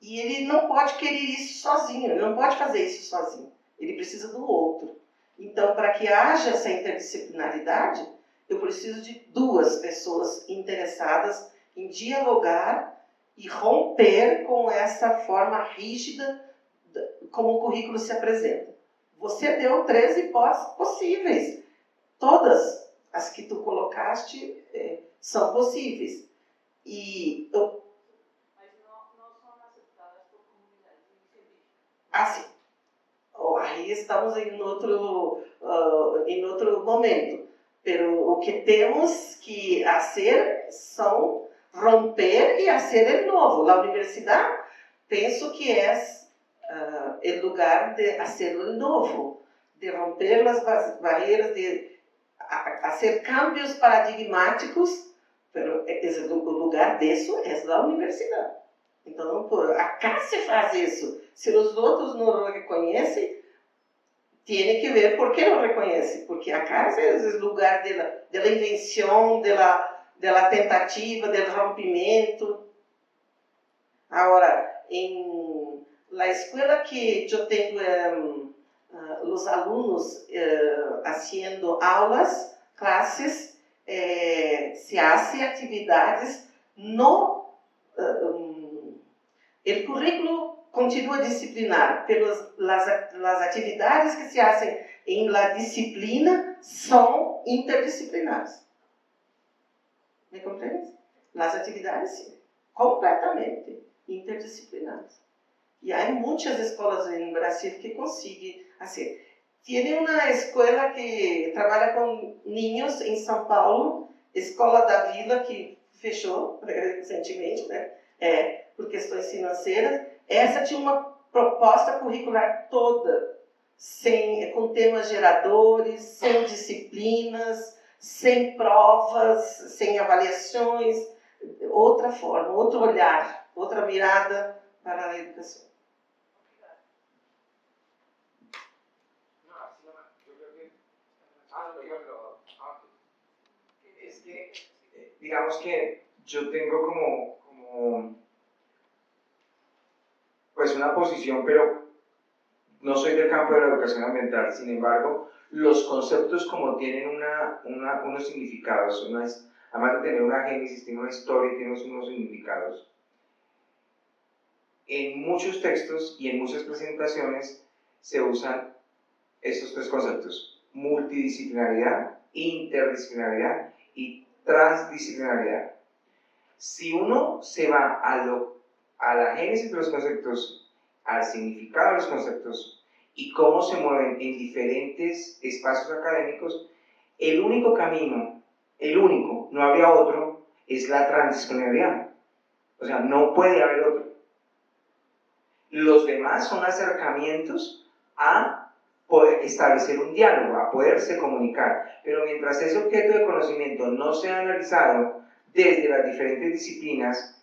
E ele não pode querer isso sozinho, ele não pode fazer isso sozinho. Ele precisa do outro. Então, para que haja essa interdisciplinaridade, eu preciso de 2 pessoas interessadas em dialogar e romper com essa forma rígida como o currículo se apresenta. Você deu 3 hipóteses possíveis. Todas as que tu colocaste são possíveis. Mas não são aceitadas por comunidades científicas. Assim, aí estamos em outro momento. Pero o que temos que fazer são romper e fazer de novo. A universidade, penso que é o lugar de fazer de novo, de romper as barreiras, de fazer cambios paradigmáticos, pero o lugar disso é a universidade. Então, acá se faz isso. Se os outros não reconhecem, tem que ver por que não reconhece, porque a casa é o lugar da invenção, da tentativa, do rompimento. Agora, na escola que eu tenho os alunos fazendo aulas, classes, se fazem atividades no o currículo continua disciplinar, pelas as atividades que se fazem em la disciplina são interdisciplinares. Me compreende? As atividades, sim, completamente interdisciplinares. E há muitas escolas no Brasil que conseguem fazer. Tem uma escola que trabalha com niños em São Paulo, Escola da Vila, que fechou recentemente, né? Por questões financeiras. Essa tinha uma proposta curricular toda, com temas geradores, sem disciplinas, sem provas, sem avaliações, outra forma, outro olhar, outra mirada para a educação. Es que, digamos que yo tengo como pues una posición, pero no soy del campo de la educación ambiental. Sin embargo, los conceptos como tienen unos significados, además de tener una génesis, tienen una historia, tienen unos significados. En muchos textos y en muchas presentaciones se usan estos tres conceptos: multidisciplinaridad, interdisciplinaridad y transdisciplinaridad. Si uno se va a la génesis de los conceptos, al significado de los conceptos y cómo se mueven en diferentes espacios académicos, el único camino, no habría otro, es la transdisciplinaridad. O sea, no puede haber otro. Los demás son acercamientos a poder establecer un diálogo, a poderse comunicar. Pero mientras ese objeto de conocimiento no sea analizado desde las diferentes disciplinas,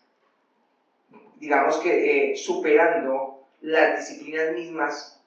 digamos que superando las disciplinas mismas,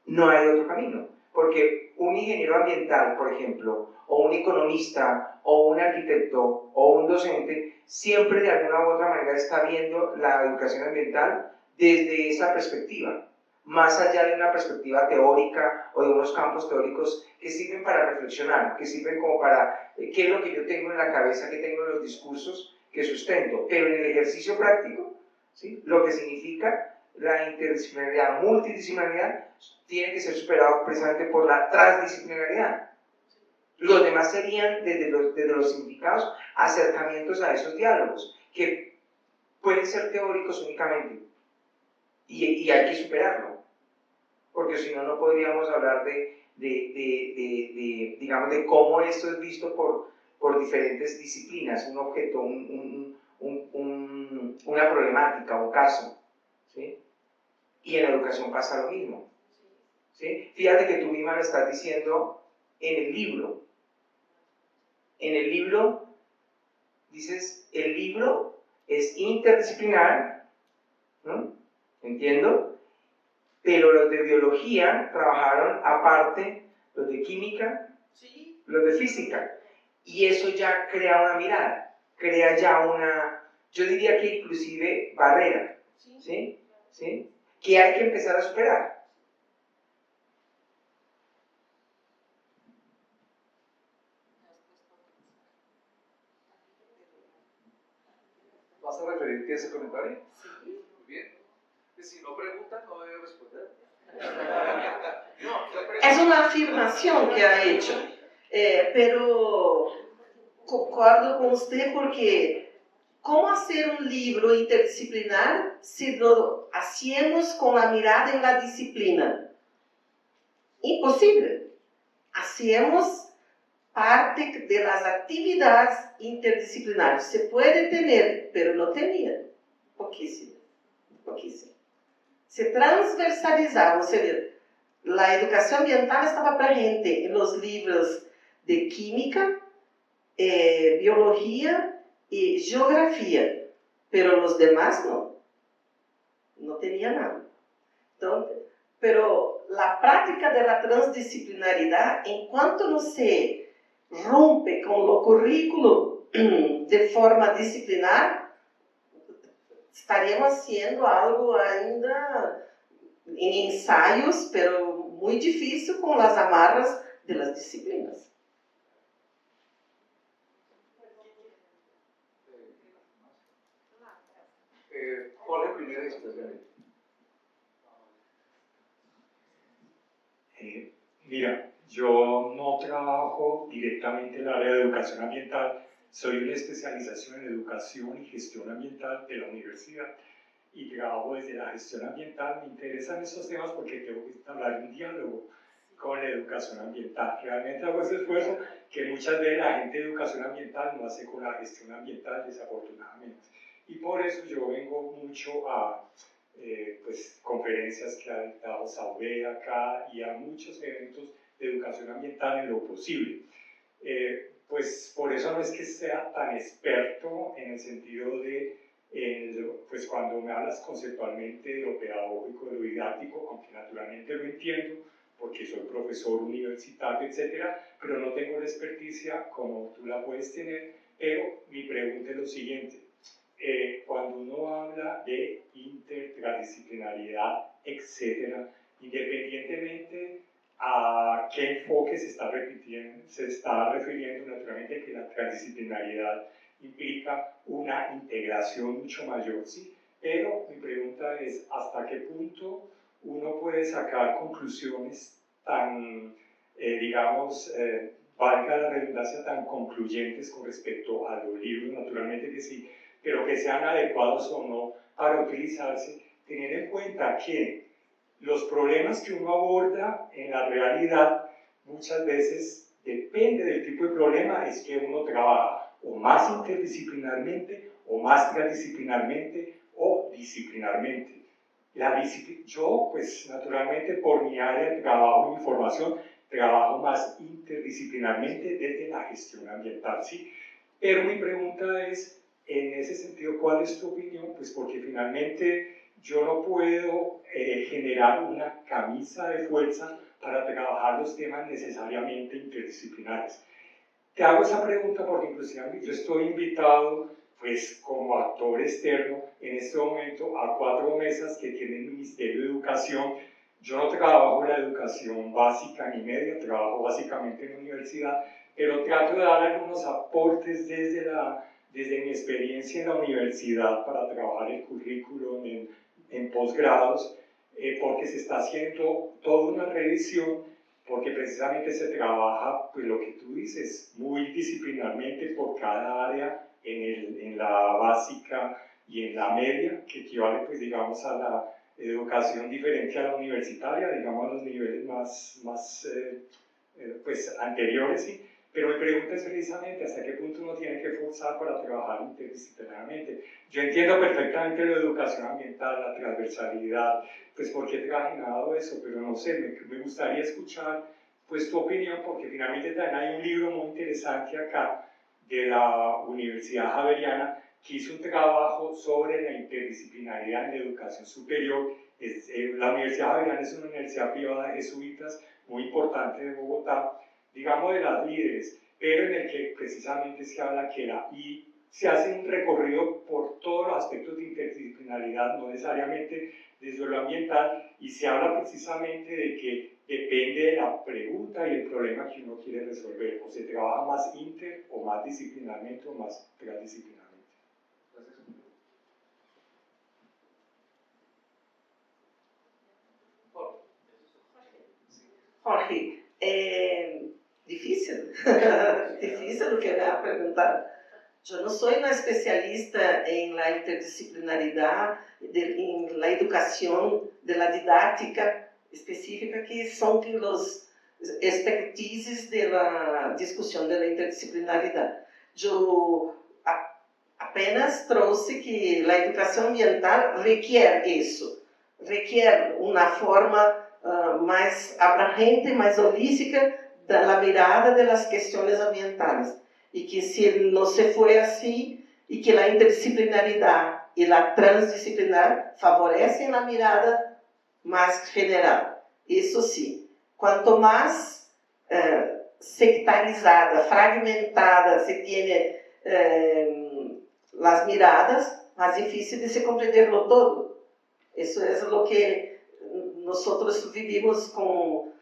no hay otro camino. Porque un ingeniero ambiental, por ejemplo, o un economista, o un arquitecto, o un docente, siempre de alguna u otra manera está viendo la educación ambiental desde esa perspectiva, más allá de una perspectiva teórica o de unos campos teóricos que sirven para reflexionar, que sirven como para qué es lo que yo tengo en la cabeza, qué tengo en los discursos que sustento, pero en el ejercicio práctico, ¿sí?, lo que significa la interdisciplinaridad, multidisciplinaridad, tiene que ser superado precisamente por la transdisciplinaridad. Los demás serían, desde los significados, acercamientos a esos diálogos, que pueden ser teóricos únicamente, y hay que superarlo, porque si no, no podríamos hablar digamos, de cómo esto es visto por diferentes disciplinas, un objeto, una problemática, un caso, ¿sí? Y en la educación pasa lo mismo, ¿sí? Fíjate que tú misma lo estás diciendo en el libro. En el libro dices, el libro es interdisciplinar, ¿no? ¿Entiendo? Pero los de biología trabajaron aparte, los de química, Sí. los de física, y eso ya crea una mirada, crea ya una, yo diría que inclusive barrera, ¿sí? ¿Sí? Que hay que empezar a superar. ¿Vas a referirte a ese comentario? Sí. Muy bien. Si no preguntan, no debe responder. Es una afirmación que ha hecho, pero concordo con usted porque ¿cómo hacer un libro interdisciplinar si lo hacemos con la mirada en la disciplina? Imposible. Hacemos parte de las actividades interdisciplinares. Se puede tener, pero no tenía. Poquísimo. Poquísimo. Se transversalizaba, ou seja, la educación ambiental estaba presente en los libros de química, biología y geografía, pero los demás no tenían nada. Entonces, pero la práctica de la transdisciplinaridad, en cuanto no se rompe con lo currículo de forma disciplinar, estaríamos haciendo algo ainda en ensayos, pero muy difícil con las amarras de las disciplinas. Jorge, primero y después Benito. Mira, yo no trabajo directamente en el área de educación ambiental, soy una especialización en educación y gestión ambiental de la universidad y trabajo desde la gestión ambiental. Me interesan esos temas porque tengo que hablar un diálogo con la educación ambiental. Realmente hago ese esfuerzo que muchas veces la gente de educación ambiental no hace con la gestión ambiental, desafortunadamente. Y por eso yo vengo mucho a pues, conferencias que ha dictado Saube acá y a muchos eventos de educación ambiental en lo posible. Pues por eso no es que sea tan experto en el sentido de, pues cuando me hablas conceptualmente de lo pedagógico, de lo didáctico, aunque naturalmente lo entiendo, porque soy profesor universitario, etcétera, pero no tengo la experticia como tú la puedes tener. Pero mi pregunta es lo siguiente: cuando uno habla de interdisciplinariedad, etcétera, independientemente a qué enfoque se está refiriendo naturalmente que la transdisciplinariedad implica una integración mucho mayor, ¿sí? Pero mi pregunta es, ¿hasta qué punto uno puede sacar conclusiones tan, digamos, valga la redundancia, tan concluyentes con respecto a los libros? Naturalmente que sí, pero que sean adecuados o no para utilizarse, teniendo en cuenta que los problemas que uno aborda en la realidad muchas veces depende del tipo de problema, es que uno trabaja o más interdisciplinarmente o más transdisciplinarmente o disciplinarmente. Yo, pues naturalmente por mi área de trabajo en información, trabajo más interdisciplinarmente desde la gestión ambiental, ¿sí? Pero mi pregunta es, en ese sentido, ¿cuál es tu opinión? Pues porque finalmente yo no puedo generar una camisa de fuerza para trabajar los temas necesariamente interdisciplinares. Te hago esa pregunta porque inclusive yo estoy invitado pues como actor externo en este momento a 4 mesas que tiene el Ministerio de Educación. Yo no trabajo en la educación básica ni media, trabajo básicamente en la universidad, pero trato de dar algunos aportes desde mi experiencia en la universidad para trabajar el currículum en posgrados, porque se está haciendo toda una revisión, porque precisamente se trabaja, pues lo que tú dices, muy disciplinarmente por cada área en la básica y en la media, que equivale, pues digamos, a la educación diferente a la universitaria, digamos, a los niveles más pues, anteriores, ¿sí? Pero mi pregunta es precisamente hasta qué punto uno tiene que forzar para trabajar interdisciplinarmente. Yo entiendo perfectamente la educación ambiental, la transversalidad, pues porque he trabajado eso, pero no sé, me gustaría escuchar pues tu opinión, porque finalmente también hay un libro muy interesante acá de la Universidad Javeriana que hizo un trabajo sobre la interdisciplinaridad en la educación superior. La Universidad Javeriana es una universidad privada de jesuitas muy importante de Bogotá, digamos de las líderes, pero en el que precisamente se habla que se hace un recorrido por todos los aspectos de interdisciplinaridad, no necesariamente desde lo ambiental, y se habla precisamente de que depende de la pregunta y el problema que uno quiere resolver, o se trabaja más inter o más disciplinarmente o más transdisciplinarmente. Jorge, difícil, difícil lo que me va a preguntar. Yo no soy una especialista en la interdisciplinaridad, en la educación, de la didáctica específica, que son los expertises de la discusión de la interdisciplinaridad. Yo apenas trouxe que a educação ambiental requer isso, requer uma forma mais abrangente, mais holística da mirada das questões ambientais. E que se não se foi assim, e que a interdisciplinaridade e a transdisciplinaridade favorecem a mirada mais general. Isso sim. Quanto mais sectarizada, fragmentada se tem as miradas, mais difícil de se compreenderlo todo. Isso é o que nós vivimos com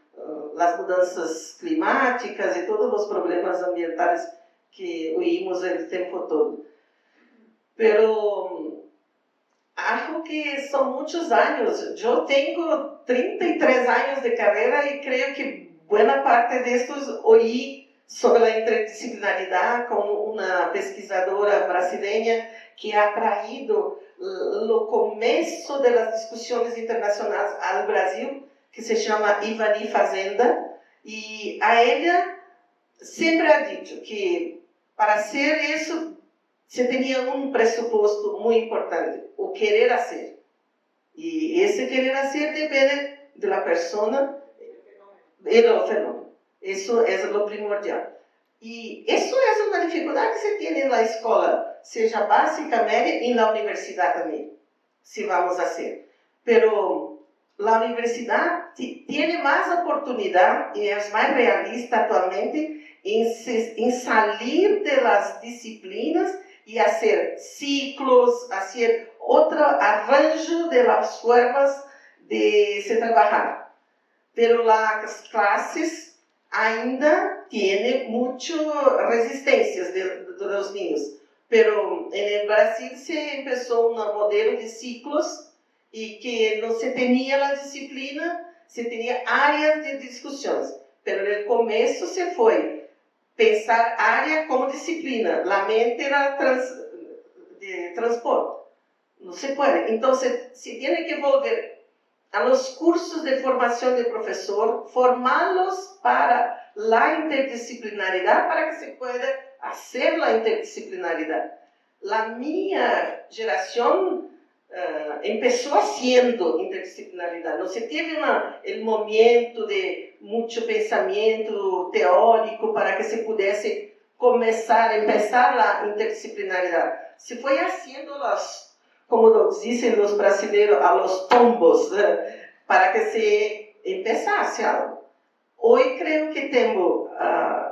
as mudanças climáticas e todos os problemas ambientais que oímos o tempo todo. Pero acho que são muitos anos. Eu tenho 33 anos de carreira e creio que boa parte destes oí sobre a interdisciplinaridade com uma pesquisadora brasileira que ha traído o começo das discussões internacionais ao Brasil, que se chama Ivani Fazenda, e a ela sempre ha dito que para ser isso se tinha um pressuposto muito importante, o querer fazer. E esse querer fazer depende da pessoa e do fenômeno. Isso é o primordial. E isso é uma dificuldade que se tem na escola, seja básica, média e na universidade também, se vamos fazer. Pero a universidade tem mais oportunidade e é mais realista atualmente em sair das disciplinas e fazer ciclos, fazer outro arranjo das formas de se trabalhar. pero las clases ainda tienen muchas resistencias de los niños. Pero en el Brasil se empezó un modelo de ciclos y que no se tenía la disciplina, se tenía áreas de discusiones. Pero en el comienzo se fue pensar área como disciplina. La mente era de transporte. No se puede. Entonces, se tiene que volver a los cursos de formación de profesor, formarlos para la interdisciplinaridad, para que se pueda hacer la interdisciplinaridad. La minha geración empezó haciendo interdisciplinaridad. No se tiene el momento de mucho pensamiento teórico para que se pudiese empezar la interdisciplinaridad. Se fue haciendo como dicen los brasileños, a los tombos, para que se empezase algo. Hoy creo que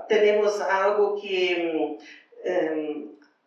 tenemos algo que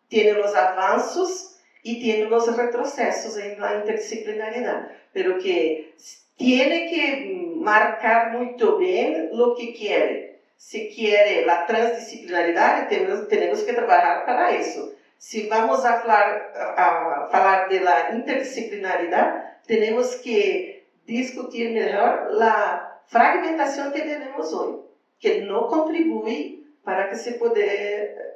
tiene los avances y tiene los retrocesos en la interdisciplinaridad, pero que tiene que marcar muy bien lo que quiere. Si quiere la transdisciplinaridad, tenemos que trabajar para eso. Si vamos a falar de la interdisciplinaridad, tenemos que discutir mejor la fragmentación que tenemos hoy, que no contribuye para que se pueda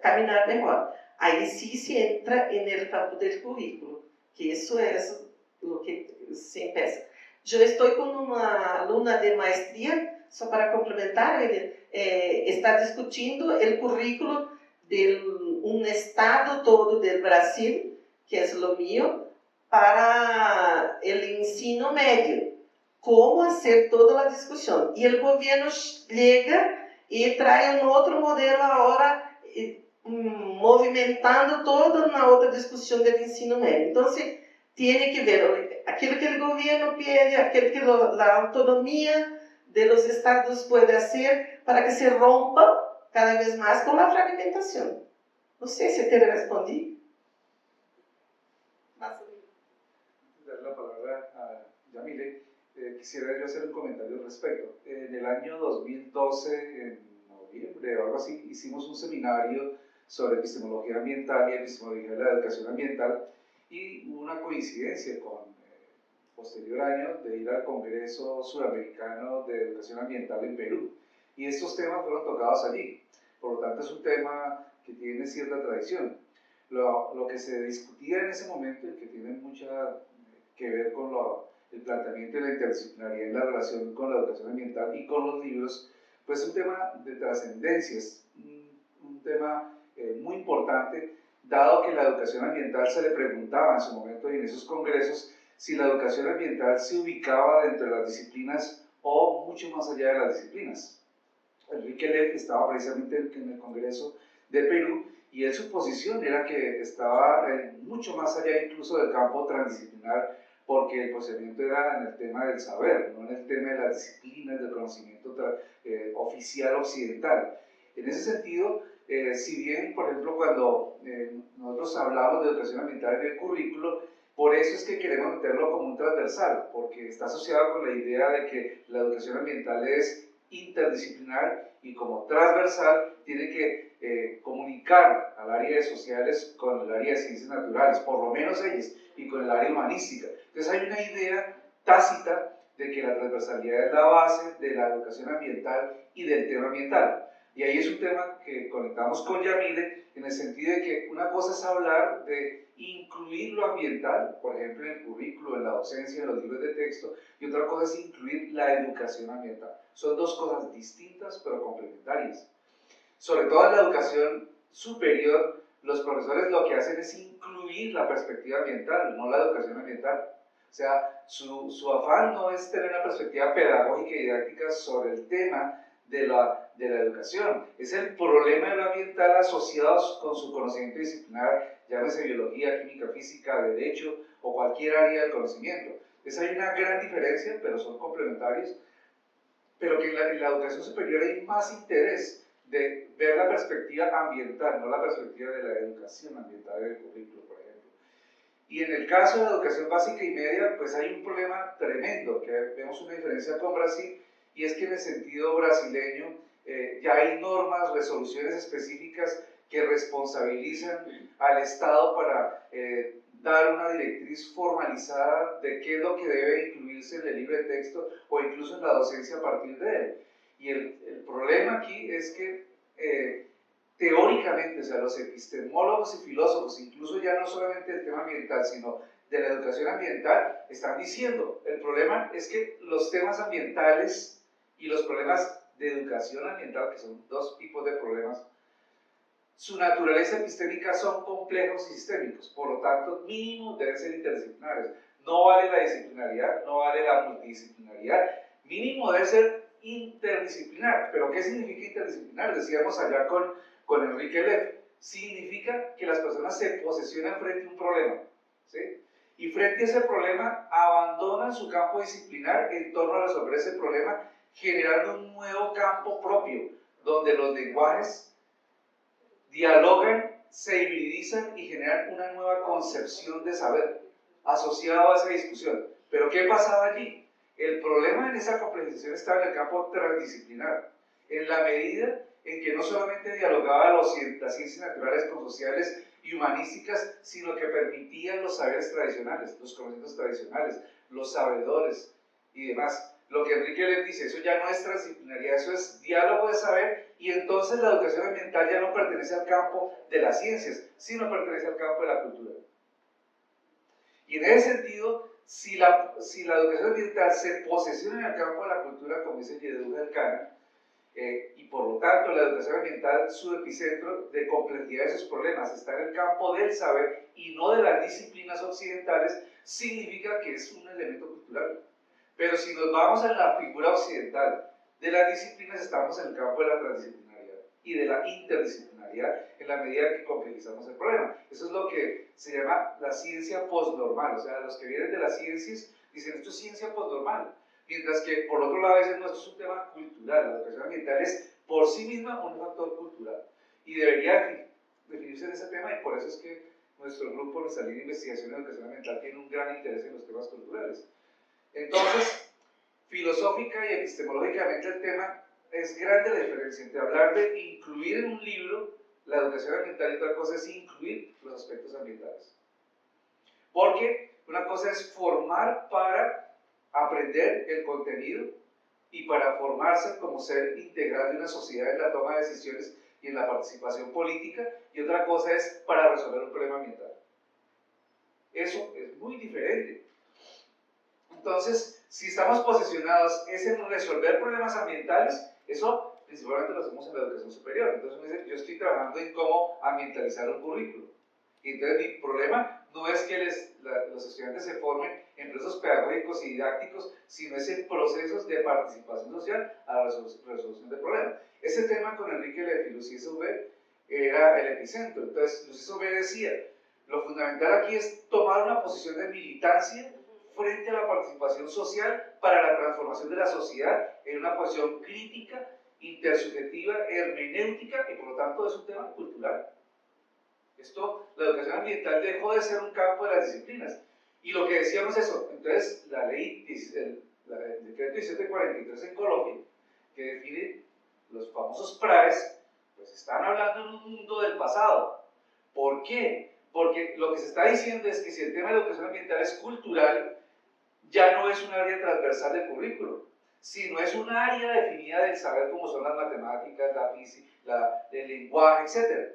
caminar mejor. Ahí sí se entra en el campo del currículo, que eso es lo que se empieza. Yo estoy con una alumna de maestría, só para complementar, está discutindo el currículo de un estado todo del Brasil, que es lo mío, para el ensino medio. Cómo hacer toda la discusión. Y el gobierno llega y trae un otro modelo ahora, movimentando toda una otra discusión del ensino medio. Entonces, tiene que ver aquello que el gobierno pide, aquello que la autonomía de los estados puede hacer para que se rompa cada vez más con la fragmentación. No sé si te respondí. Dar la palabra a Yamile, quisiera yo hacer un comentario al respecto. En el año 2012, en noviembre o algo así, hicimos un seminario sobre epistemología ambiental y epistemología de la educación ambiental, y hubo una coincidencia con posterior año de ir al Congreso Suramericano de Educación Ambiental en Perú, y estos temas fueron tocados allí. Por lo tanto, es un tema que tiene cierta tradición. Lo que se discutía en ese momento, y que tiene mucha que ver con el planteamiento de la interdisciplinaridad en la relación con la educación ambiental y con los libros, pues es un tema de trascendencia, es un tema muy importante, dado que la educación ambiental se le preguntaba en su momento y en esos congresos si la educación ambiental se ubicaba dentro de las disciplinas o mucho más allá de las disciplinas. Enrique Leff estaba precisamente en el Congreso de Perú, y él, su posición era que estaba mucho más allá incluso del campo transdisciplinar, porque el procedimiento era en el tema del saber, no en el tema de las disciplinas del conocimiento oficial occidental. En ese sentido, si bien, por ejemplo, cuando nosotros hablamos de educación ambiental en el currículo, por eso es que queremos meterlo como un transversal, porque está asociado con la idea de que la educación ambiental es interdisciplinar y como transversal tiene que comunicar al área de sociales con el área de ciencias naturales, por lo menos ellas, y con el área humanística. Entonces hay una idea tácita de que la transversalidad es la base de la educación ambiental y del tema ambiental. Y ahí es un tema que conectamos con Yamile, en el sentido de que una cosa es hablar de incluir lo ambiental, por ejemplo, en el currículo, en la docencia, en los libros de texto, y otra cosa es incluir la educación ambiental. Son dos cosas distintas pero complementarias. Sobre todo en la educación superior, los profesores lo que hacen es incluir la perspectiva ambiental, no la educación ambiental. O sea, su afán no es tener una perspectiva pedagógica y didáctica sobre el tema de la educación. Es el problema de lo ambiental asociado con su conocimiento disciplinar, llámese biología, química, física, derecho o cualquier área del conocimiento. Entonces hay una gran diferencia, pero son complementarios, pero que en la educación superior hay más interés de ver la perspectiva ambiental, no la perspectiva de la educación ambiental del currículo, por ejemplo. Y en el caso de la educación básica y media, pues hay un problema tremendo, que vemos una diferencia con Brasil, y es que en el sentido brasileño ya hay normas, resoluciones específicas que responsabilizan al Estado para dar una directriz formalizada de qué es lo que debe incluirse en el libro de texto o incluso en la docencia a partir de él. Y el problema aquí es que teóricamente, o sea, los epistemólogos y filósofos, incluso ya no solamente del tema ambiental, sino de la educación ambiental, están diciendo, el problema es que los temas ambientales y los problemas de educación ambiental, que son dos tipos de problemas, su naturaleza epistémica son complejos y sistémicos, por lo tanto, mínimo deben ser interdisciplinarios. No vale la disciplinaridad, no vale la multidisciplinaridad, mínimo debe ser interdisciplinar. ¿Pero qué significa interdisciplinar? Decíamos allá con Enrique Leff, significa que las personas se posesionan frente a un problema, ¿sí? Y frente a ese problema abandonan su campo disciplinar en torno a resolver ese problema, generando un nuevo campo propio, donde los lenguajes dialogan, se hibridizan y generan una nueva concepción de saber asociado a esa discusión. ¿Pero qué pasaba allí? El problema en esa complejización estaba en el campo transdisciplinar, en la medida en que no solamente dialogaba las ciencias naturales con sociales y humanísticas, sino que permitían los saberes tradicionales, los conocimientos tradicionales, los sabedores y demás. Lo que Enrique Leff dice, eso ya no es transdisciplinaridad, eso es diálogo de saber, y entonces la educación ambiental ya no pertenece al campo de las ciencias, sino pertenece al campo de la cultura. Y en ese sentido, si la educación ambiental se posesiona en el campo de la cultura, como dice Yedu Elkana, y por lo tanto la educación ambiental, su epicentro de complejidad de sus problemas está en el campo del saber y no de las disciplinas occidentales, significa que es un elemento cultural. Pero si nos vamos a la figura occidental de las disciplinas, estamos en el campo de la transdisciplinaridad y de la interdisciplinaridad en la medida que complejizamos el problema. Eso es lo que se llama la ciencia postnormal. O sea, los que vienen de las ciencias dicen esto es ciencia postnormal, mientras que por otro lado dicen no, esto es un tema cultural. La educación ambiental es por sí misma un factor cultural y debería definirse en ese tema, y por eso es que nuestro grupo, nuestra línea de investigación en educación ambiental tiene un gran interés en los temas culturales. Entonces, filosófica y epistemológicamente el tema es grande la diferencia entre hablar de incluir en un libro la educación ambiental y otra cosa es incluir los aspectos ambientales. Porque una cosa es formar para aprender el contenido y para formarse como ser integral de una sociedad en la toma de decisiones y en la participación política, y otra cosa es para resolver un problema ambiental. Eso es muy diferente. Entonces, si estamos posesionados es en resolver problemas ambientales, eso principalmente lo hacemos en la educación superior. Entonces uno dice, yo estoy trabajando en cómo ambientalizar un currículo. Y entonces mi problema no es que los estudiantes se formen en procesos pedagógicos y didácticos, sino es en procesos de participación social a la resolución de problemas. Ese tema con Enrique Leff y Lucie Sauvé era el epicentro. Entonces Lucie Sauvé decía, lo fundamental aquí es tomar una posición de militancia frente a la participación social para la transformación de la sociedad en una posición crítica, intersubjetiva, hermenéutica, y por lo tanto es un tema cultural. La educación ambiental dejó de ser un campo de las disciplinas. Y lo que decíamos es eso, entonces la ley, el decreto 1743 en Colombia, que define los famosos PRAES, pues están hablando en un mundo del pasado. ¿Por qué? Porque lo que se está diciendo es que si el tema de la educación ambiental es cultural, ya no es un área transversal del currículo, sino es un área definida del saber como son las matemáticas, la física, el lenguaje, etc.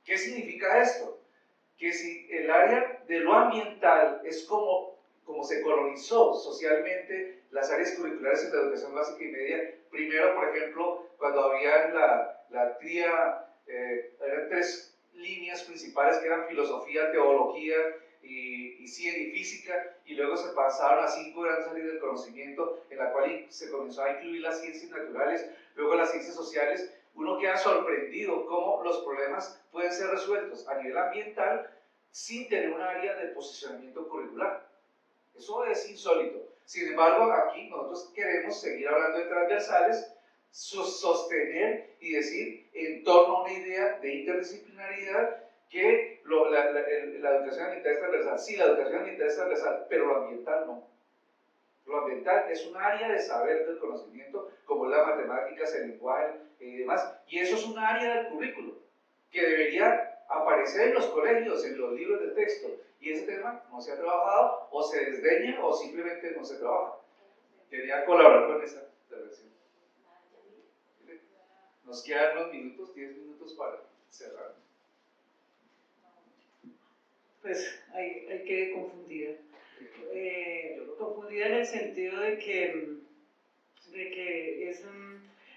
¿Qué significa esto? Que si el área de lo ambiental es como se colonizó socialmente las áreas curriculares en la educación básica y media, primero, por ejemplo, cuando había la tría, eran tres líneas principales que eran filosofía, teología y física, y luego se pasaron a 5 grandes áreas del conocimiento, en la cual se comenzó a incluir las ciencias naturales, luego las ciencias sociales. Uno queda sorprendido cómo los problemas pueden ser resueltos a nivel ambiental sin tener un área de posicionamiento curricular. Eso es insólito. Sin embargo, aquí nosotros queremos seguir hablando de transversales, sostener y decir en torno a una idea de interdisciplinaridad que la educación ambiental es transversal. Sí, la educación ambiental es transversal, pero lo ambiental no. Lo ambiental es un área de saber del conocimiento, como las matemáticas, el lenguaje y demás, y eso es un área del currículo que debería aparecer en los colegios, en los libros de texto, y ese tema no se ha trabajado, o se desdeña, o simplemente no se trabaja. Quería colaborar con esa intervención. Nos quedan unos minutos, 10 minutos para cerrar. Pues ahí quedé confundida. Confundida en el sentido de que es,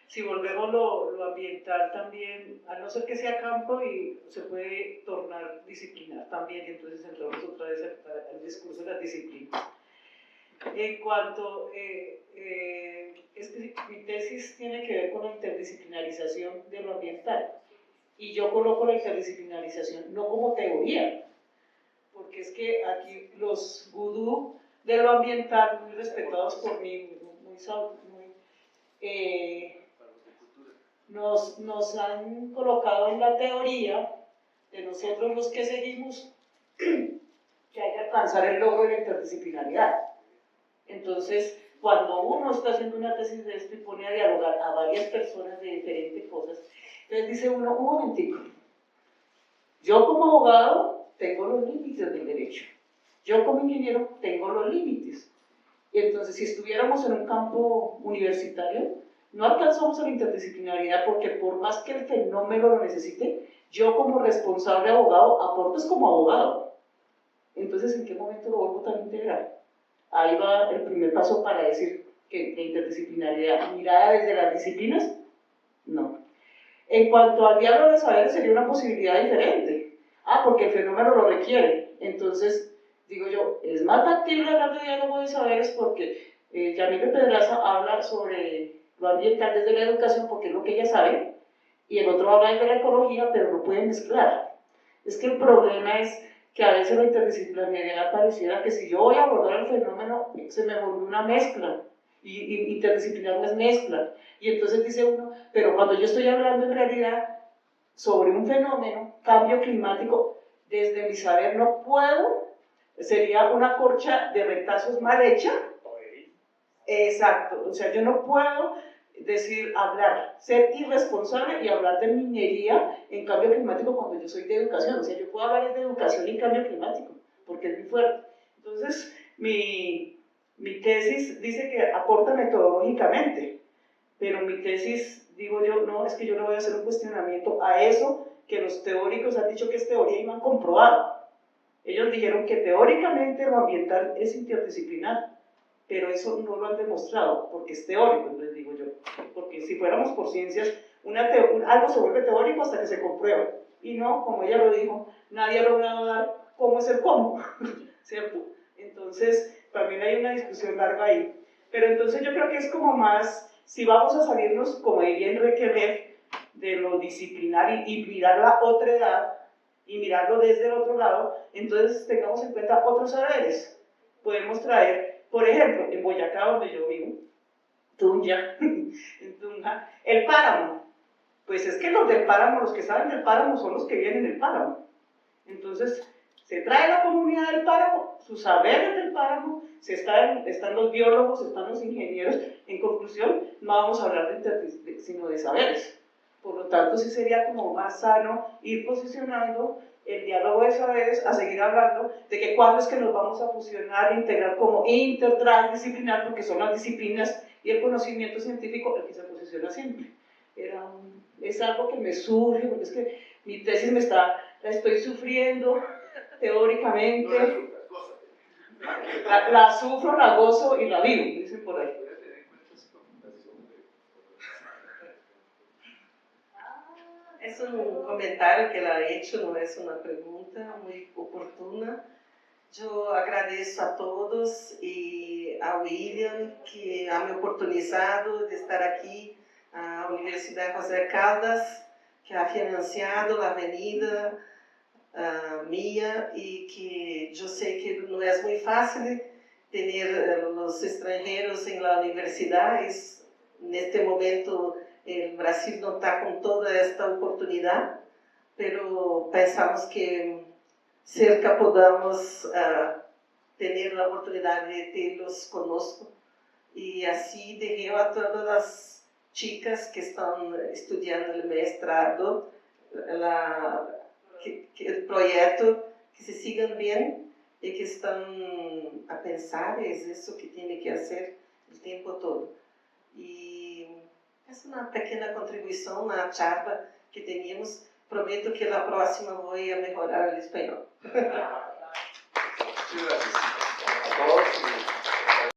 si volvemos lo ambiental también, a no ser que sea campo, y se puede tornar disciplinar también, y entonces entramos otra vez al discurso de las disciplinas. En cuanto, es que mi tesis tiene que ver con la interdisciplinarización de lo ambiental, y yo coloco la interdisciplinarización no como teoría, porque es que aquí los gurú de lo ambiental, muy respetados por mí, nos han colocado en la teoría de nosotros los que seguimos que hay que alcanzar el logro de la interdisciplinaridad. Entonces, cuando uno está haciendo una tesis de esto y pone a dialogar a varias personas de diferentes cosas, entonces dice uno, un momentico, yo como abogado tengo los límites del derecho, yo como ingeniero tengo los límites. Y entonces, si estuviéramos en un campo universitario, no alcanzamos a la interdisciplinaridad, porque por más que el fenómeno lo necesite, yo como responsable abogado aporto es como abogado. Entonces, ¿en qué momento lo vuelvo tan integral? Ahí va el primer paso para decir que la interdisciplinaridad mirada desde las disciplinas, no. En cuanto al diálogo de saberes, sería una posibilidad diferente. Porque el fenómeno lo requiere. Entonces, digo yo, es más factible hablar de diálogo de saberes porque Yamile Pedraza habla sobre lo ambiental desde la educación porque es lo que ella sabe, y el otro habla desde la ecología, pero no pueden mezclar. Es que el problema es que a veces la interdisciplinaridad pareciera que si yo voy a abordar el fenómeno, se me volvió una mezcla, y interdisciplinar no es mezcla. Y entonces dice uno, pero cuando yo estoy hablando en realidad sobre un fenómeno, cambio climático, desde mi saber no puedo, sería una corcha de retazos mal hecha. Exacto, o sea, yo no puedo hablar, ser irresponsable y hablar de minería en cambio climático cuando yo soy de educación. O sea, yo puedo hablar de educación y cambio climático, porque es muy fuerte. Entonces, mi tesis dice que aporta metodológicamente, pero mi tesis, digo yo, no, es que yo no voy a hacer un cuestionamiento a eso que los teóricos han dicho que es teoría y no han comprobado. Ellos dijeron que teóricamente lo ambiental es interdisciplinar, pero eso no lo han demostrado, porque es teórico, les digo yo. Porque si fuéramos por ciencias, algo se vuelve teórico hasta que se comprueba. Y no, como ella lo dijo, nadie ha logrado dar cómo es el cómo, ¿cierto? Entonces, también hay una discusión larga ahí. Pero entonces yo creo que es como más, si vamos a salirnos, como diría Enrique Reff, de lo disciplinar y mirar la otra edad, y mirarlo desde el otro lado, entonces tengamos en cuenta otros saberes. Podemos traer, por ejemplo, en Boyacá, donde yo vivo, Tunja, en Tunja, el páramo. Pues es que los del páramo, los que saben del páramo son los que viven en el páramo. Entonces, se trae la comunidad del páramo, sus saberes del páramo, están los biólogos, están los ingenieros. En conclusión, no vamos a hablar sino de saberes. Por lo tanto, sí sería como más sano ir posicionando el diálogo de saberes a seguir hablando de que cuándo es que nos vamos a fusionar e integrar como intertransdisciplinar, porque son las disciplinas y el conocimiento científico el que se posiciona siempre. Es algo que me surge, porque es que mi tesis la estoy sufriendo teóricamente. La sufro, la gozo y la vivo, dicen por ahí. Es un comentario que ela ha hecho, no es una pregunta muy oportuna. Yo agradezco a todos y a William que ha me oportunizado de estar aquí, a Universidad José Caldas, que ha financiado la avenida mía, y que yo sé que no es muy fácil tener los extranjeros en la universidad. En este momento el Brasil no está con toda esta oportunidad, pero pensamos que cerca podamos tener la oportunidad de tenerlos conosco y así dejé a todas las chicas que están estudiando el mestrado, que el proyecto, que se sigan bien y que están a pensar, es eso que tiene que hacer el tiempo todo. Y es una pequeña contribución a la charla que teníamos. Prometo que la próxima voy a mejorar el español.